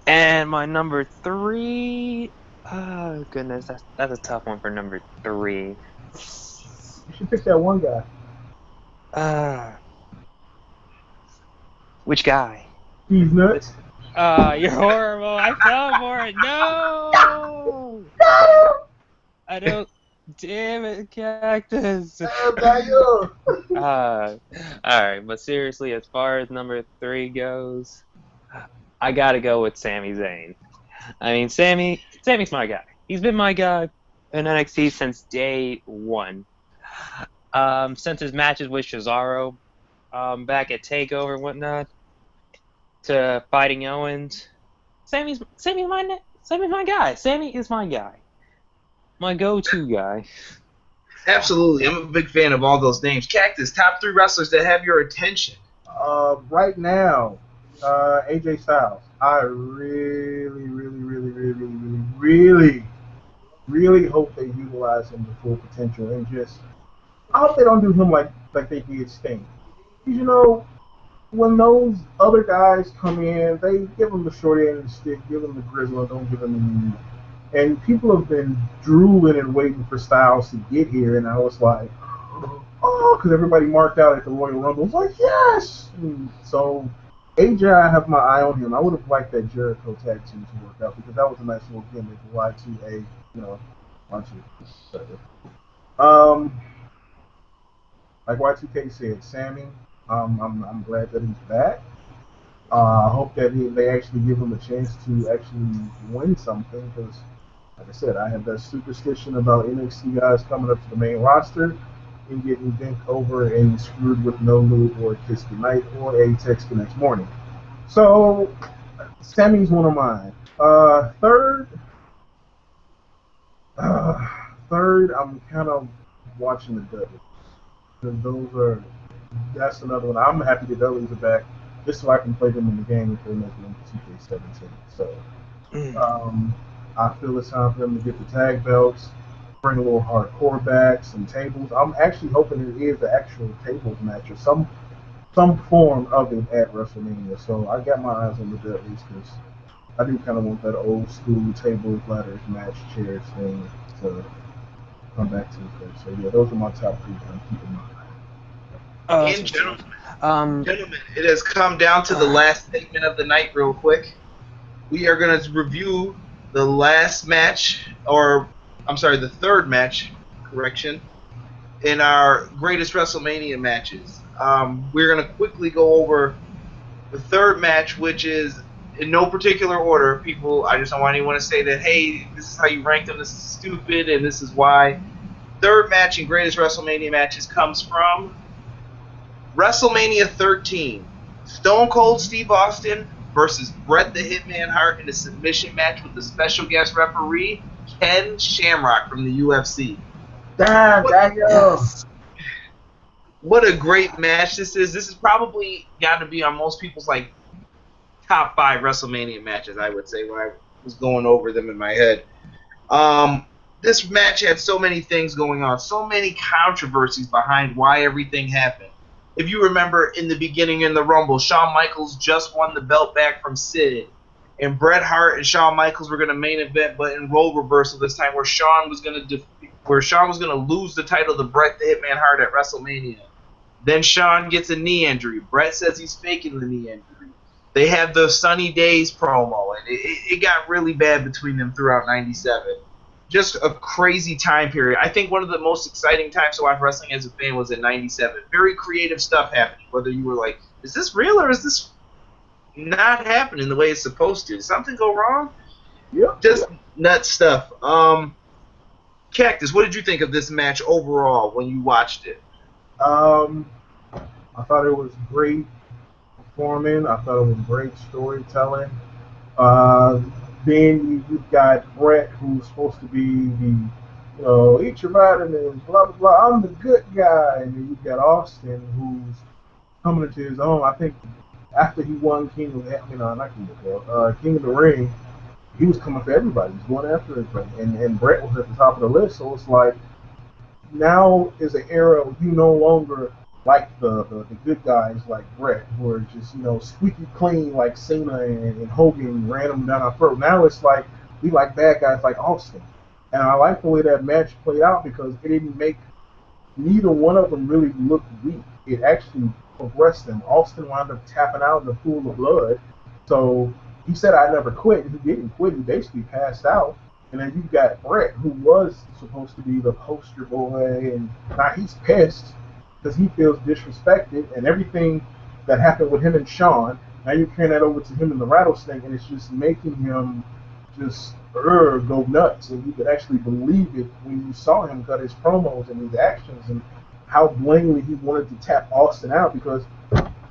And my number 3, oh goodness, that's a tough one for number 3. You should pick that one guy. Uh, which guy? He's nuts. You're horrible. I fell for it. No! I don't. Damn it, Cactus. Alright, but seriously, as far as number 3 goes, I gotta go with Sami Zayn. I mean, Sammy's my guy. He's been my guy in NXT since day 1. Since his matches with Cesaro, back at Takeover and whatnot, to fighting Owens. Sammy's my guy. Sammy is my guy. My go-to guy. Absolutely. I'm a big fan of all those names. Cactus, top 3 wrestlers that have your attention. Right now, AJ Styles. I really, really, really, really, really, really, really, really hope they utilize him to full potential and just. I hope they don't do him like they did Sting. You know, when those other guys come in, they give them the short end of the stick, give them the grizzle, and don't give them the meat. And people have been drooling and waiting for Styles to get here, and I was like, oh, because everybody marked out at the Royal Rumble. I was like, yes! And so, AJ, I have my eye on him. I would have liked that Jericho tag team to work out, because that was a nice little gimmick, Y2A, you know, Y2. Like Y2K said, Sammy, I'm glad that he's back. I hope that they actually give him a chance to actually win something, because, like I said, I have that superstition about NXT guys coming up to the main roster and getting bent over and screwed with no lube or a kiss goodnight or a text the next morning. So, Sammy's one of mine. Third, I'm kind of watching the Dudleys. That's another one. I'm happy the Dudleys are back, just so I can play them in the game if they make it into 2K17. So, I feel it's time for them to get the tag belts, bring a little hardcore back, some tables. I'm actually hoping it is the actual tables match or some form of it at WrestleMania. So I got my eyes on the Dudleys because I do kind of want that old school tables, ladders, match, chairs thing to come back to first. So yeah, those are my top three that I'm keeping in mind. And gentlemen, it has come down to the last segment of the night real quick. We are going to review the last match, the third match, in our greatest WrestleMania matches. We're going to quickly go over the third match, which is in no particular order. People, I just don't want anyone to say that, hey, this is how you rank them, this is stupid, and this is why. Third match in greatest WrestleMania matches comes from WrestleMania 13. Stone Cold Steve Austin versus Bret the Hitman Hart in a submission match with the special guest referee, Ken Shamrock from the UFC. What a great match this is. This is probably got to be on most people's top 5 WrestleMania matches, I would say, when I was going over them in my head. This match had so many things going on, so many controversies behind why everything happened. If you remember in the beginning in the Rumble, Shawn Michaels just won the belt back from Sid. And Bret Hart and Shawn Michaels were going to main event, but in role reversal this time, where Shawn was going to lose the title to Bret the Hitman Hart at WrestleMania. Then Shawn gets a knee injury. Bret says he's faking the knee injury. They have the Sunny Days promo, and it got really bad between them throughout '97. Just a crazy time period. I think one of the most exciting times to watch wrestling as a fan was in '97. Very creative stuff happening. Whether you were like, is this real or is this not happening the way it's supposed to? Did something go wrong? Yeah. Just nuts stuff. Kaktis, what did you think of this match overall when you watched it? I thought it was great performing. I thought it was great storytelling. Then you've got Bret, who's supposed to be the, eat your vitamins, blah, blah, blah. I'm the good guy. And then you've got Austin, who's coming into his own. I think after he won King of the Ring, he was coming for everybody. He was going after everybody. And Bret was at the top of the list. So it's like, now is an era where you no longer like the good guys like Bret, who are just, squeaky clean like Cena and Hogan ran them down our throat. Now it's like we like bad guys like Austin. And I like the way that match played out because it didn't make neither one of them really look weak. It actually progressed them. Austin wound up tapping out in the pool of blood. So he said, I never quit. He didn't quit. He basically passed out. And then you've got Bret, who was supposed to be the poster boy, and now he's pissed because he feels disrespected, and everything that happened with him and Shawn, now you're carrying that over to him and the Rattlesnake, and it's just making him just go nuts. And you could actually believe it when you saw him cut his promos and his actions and how blatantly he wanted to tap Austin out, because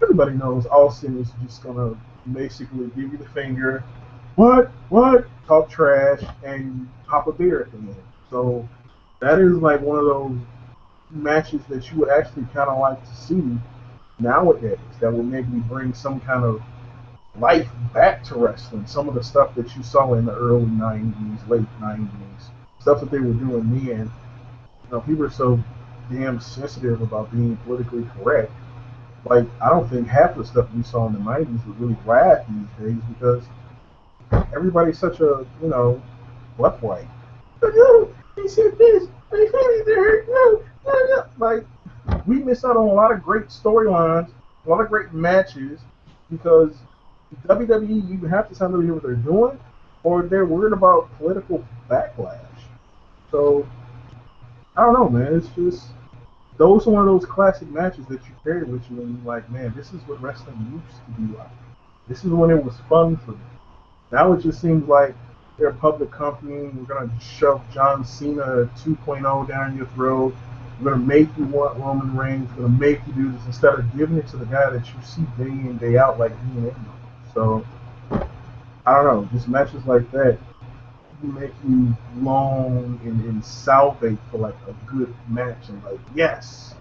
everybody knows Austin is just going to basically give you the finger, what, talk trash, and pop a beer at the end. So that is like one of those matches that you would actually kind of like to see nowadays, that would maybe bring some kind of life back to wrestling. Some of the stuff that you saw in the early 90s, late 90s, stuff that they were doing then. People are so damn sensitive about being politically correct. Like, I don't think half the stuff we saw in the '90s would really rad these days because everybody's such a, left white. But no, he said this. He said it. No, no, no. Like, we miss out on a lot of great storylines, a lot of great matches because WWE, you have to sound to hear what they're doing, or they're worried about political backlash. So I don't know, man. It's just those are one of those classic matches that you carry with you, and you're like, man, this is what wrestling used to be like. This is when it was fun for me. Now it just seems like they're a public company. We're gonna shove John Cena 2.0 down your throat. We're gonna make you want Roman Reigns. We're gonna make you do this instead of giving it to the guy that you see day in day out, like me and Ambrose. So I don't know. Just matches like that make you long and salivate for like a good match and like yes,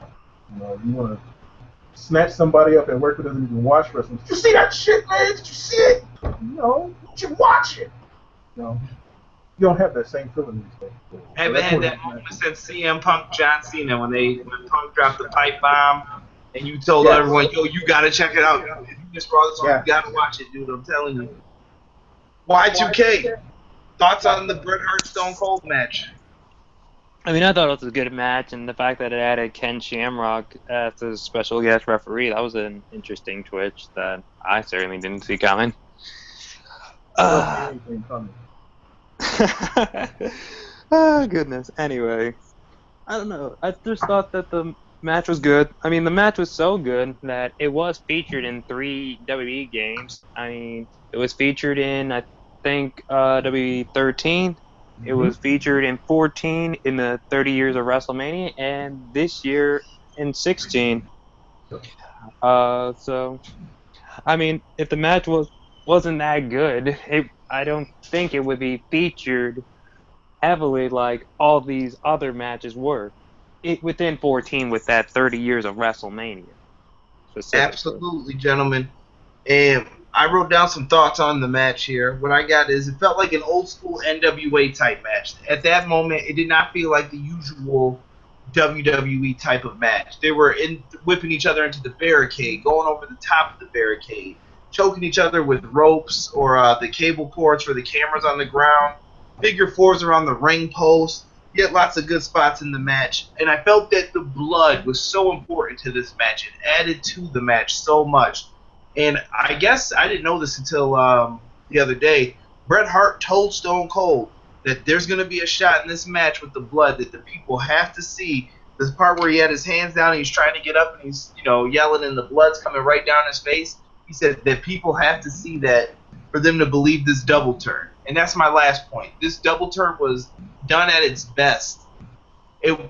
you want to snatch somebody up at work who doesn't even watch wrestling. Did you see that shit, man? Did you see it? You should watch it. You don't have that same feeling these days. I haven't had that moment since CM Punk John Cena when Punk dropped the pipe bomb and you told everyone, yo, you gotta check it out. If you just raw this one, you gotta watch it, dude. I'm telling you. Y2K. Thoughts on the Bret Hart Stone Cold match? I mean, I thought it was a good match, and the fact that it added Ken Shamrock as a special guest referee, that was an interesting twitch that I certainly didn't see coming. Anything coming. Oh, goodness. Anyway, I don't know. I just thought that the match was good. I mean, the match was so good that it was featured in 3 WWE games. I mean, it was featured in, I think, WWE 13. It was featured in 14 in the 30 years of WrestleMania, and this year in 16. So, I mean, if the match wasn't that good, I don't think it would be featured heavily like all these other matches were. Within 14 with that 30 years of WrestleMania. Absolutely, gentlemen. And I wrote down some thoughts on the match here. What I got is it felt like an old school NWA type match. At that moment, it did not feel like the usual WWE type of match. They were whipping each other into the barricade, going over the top of the barricade, choking each other with ropes or the cable cords for the cameras on the ground, figure fours around the ring post. Yet lots of good spots in the match, and I felt that the blood was so important to this match. It added to the match so much. And I guess I didn't know this until the other day. Bret Hart told Stone Cold that there's going to be a shot in this match with the blood that the people have to see. This part where he had his hands down and he's trying to get up and he's yelling and the blood's coming right down his face. He said that people have to see that for them to believe this double turn. And that's my last point. This double turn was done at its best. It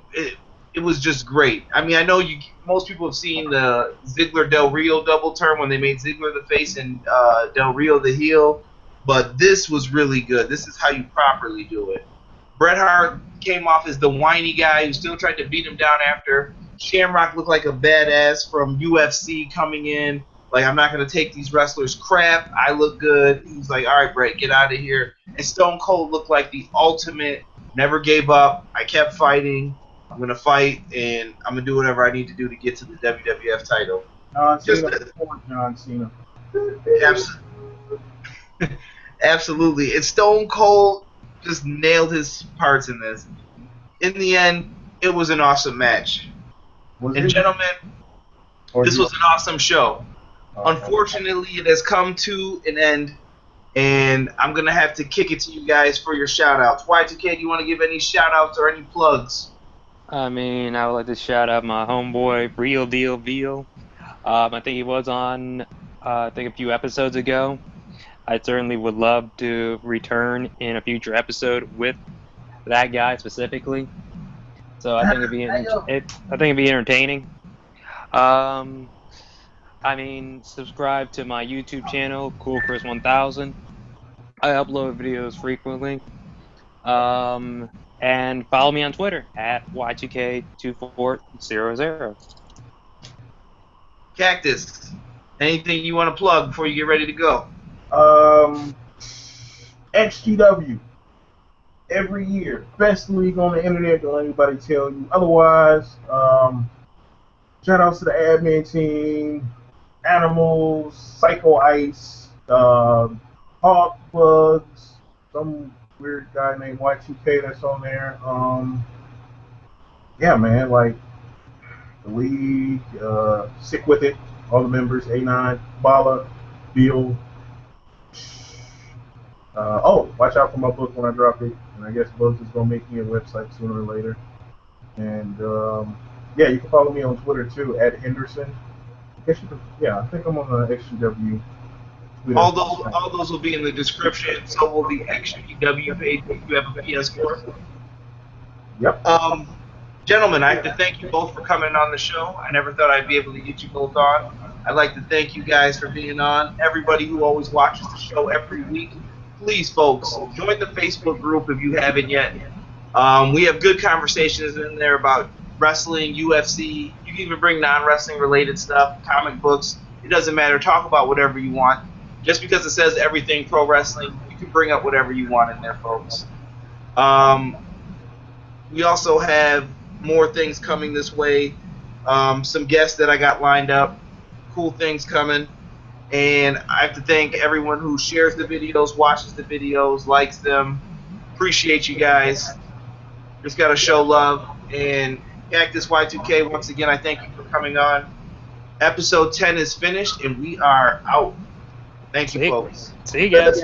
was just great. I mean, I know most people have seen the Ziggler Del Rio double turn when they made Ziggler the face and Del Rio the heel, but this was really good. This is how you properly do it. Bret Hart came off as the whiny guy who still tried to beat him down after. Shamrock looked like a badass from UFC coming in. Like, I'm not going to take these wrestlers crap. I look good. He's like, all right, Bret, get out of here. And Stone Cold looked like the ultimate, never gave up. I kept fighting. I'm going to fight, and I'm going to do whatever I need to do to get to the WWF title. John Cena. Absolutely. And Stone Cold just nailed his parts in this. In the end, it was an awesome match. Gentlemen, this was an awesome show. Unfortunately, it has come to an end, and I'm going to have to kick it to you guys for your shout-outs. Y2K, do you want to give any shout-outs or any plugs? I mean, I would like to shout out my homeboy, Real Deal Veal. I think he was on, a few episodes ago. I certainly would love to return in a future episode with that guy specifically. So I think it'd be entertaining. I mean, subscribe to my YouTube channel, CoolChris1000. I upload videos frequently. And follow me on Twitter at Y2K2400. Kaktis, anything you want to plug before you get ready to go? XGW. Every year. Best league on the internet, don't let anybody tell you otherwise. Shout outs to the admin team, Animals, Psycho Ice, Hawk Bugs, some weird guy named Y2K that's on there. Yeah, man, like the league, Sick With It, all the members, A9, Bala, Bill. Oh, watch out for my book when I drop it. And I guess Bugs is going to make me a website sooner or later. And yeah, you can follow me on Twitter too, at Henderson. I guess you can, yeah, I think I'm on the XGW Twitter. All those will be in the description. So will the XGW page if you have a PS4. Yep. Gentlemen, I have to thank you both for coming on the show. I never thought I'd be able to get you both on. I'd like to thank you guys for being on. Everybody who always watches the show every week, please, folks, join the Facebook group if you haven't yet. We have good conversations in there about wrestling, UFC. You can even bring non-wrestling related stuff, comic books. It doesn't matter. Talk about whatever you want. Just because it says everything pro wrestling, you can bring up whatever you want in there, folks. We also have more things coming this way. Some guests that I got lined up. Cool things coming. And I have to thank everyone who shares the videos, watches the videos, likes them. Appreciate you guys. Just got to show love. And Kaktis Y2K, once again, I thank you for coming on. Episode 10 is finished, and we are out. Thank you, folks. See you guys.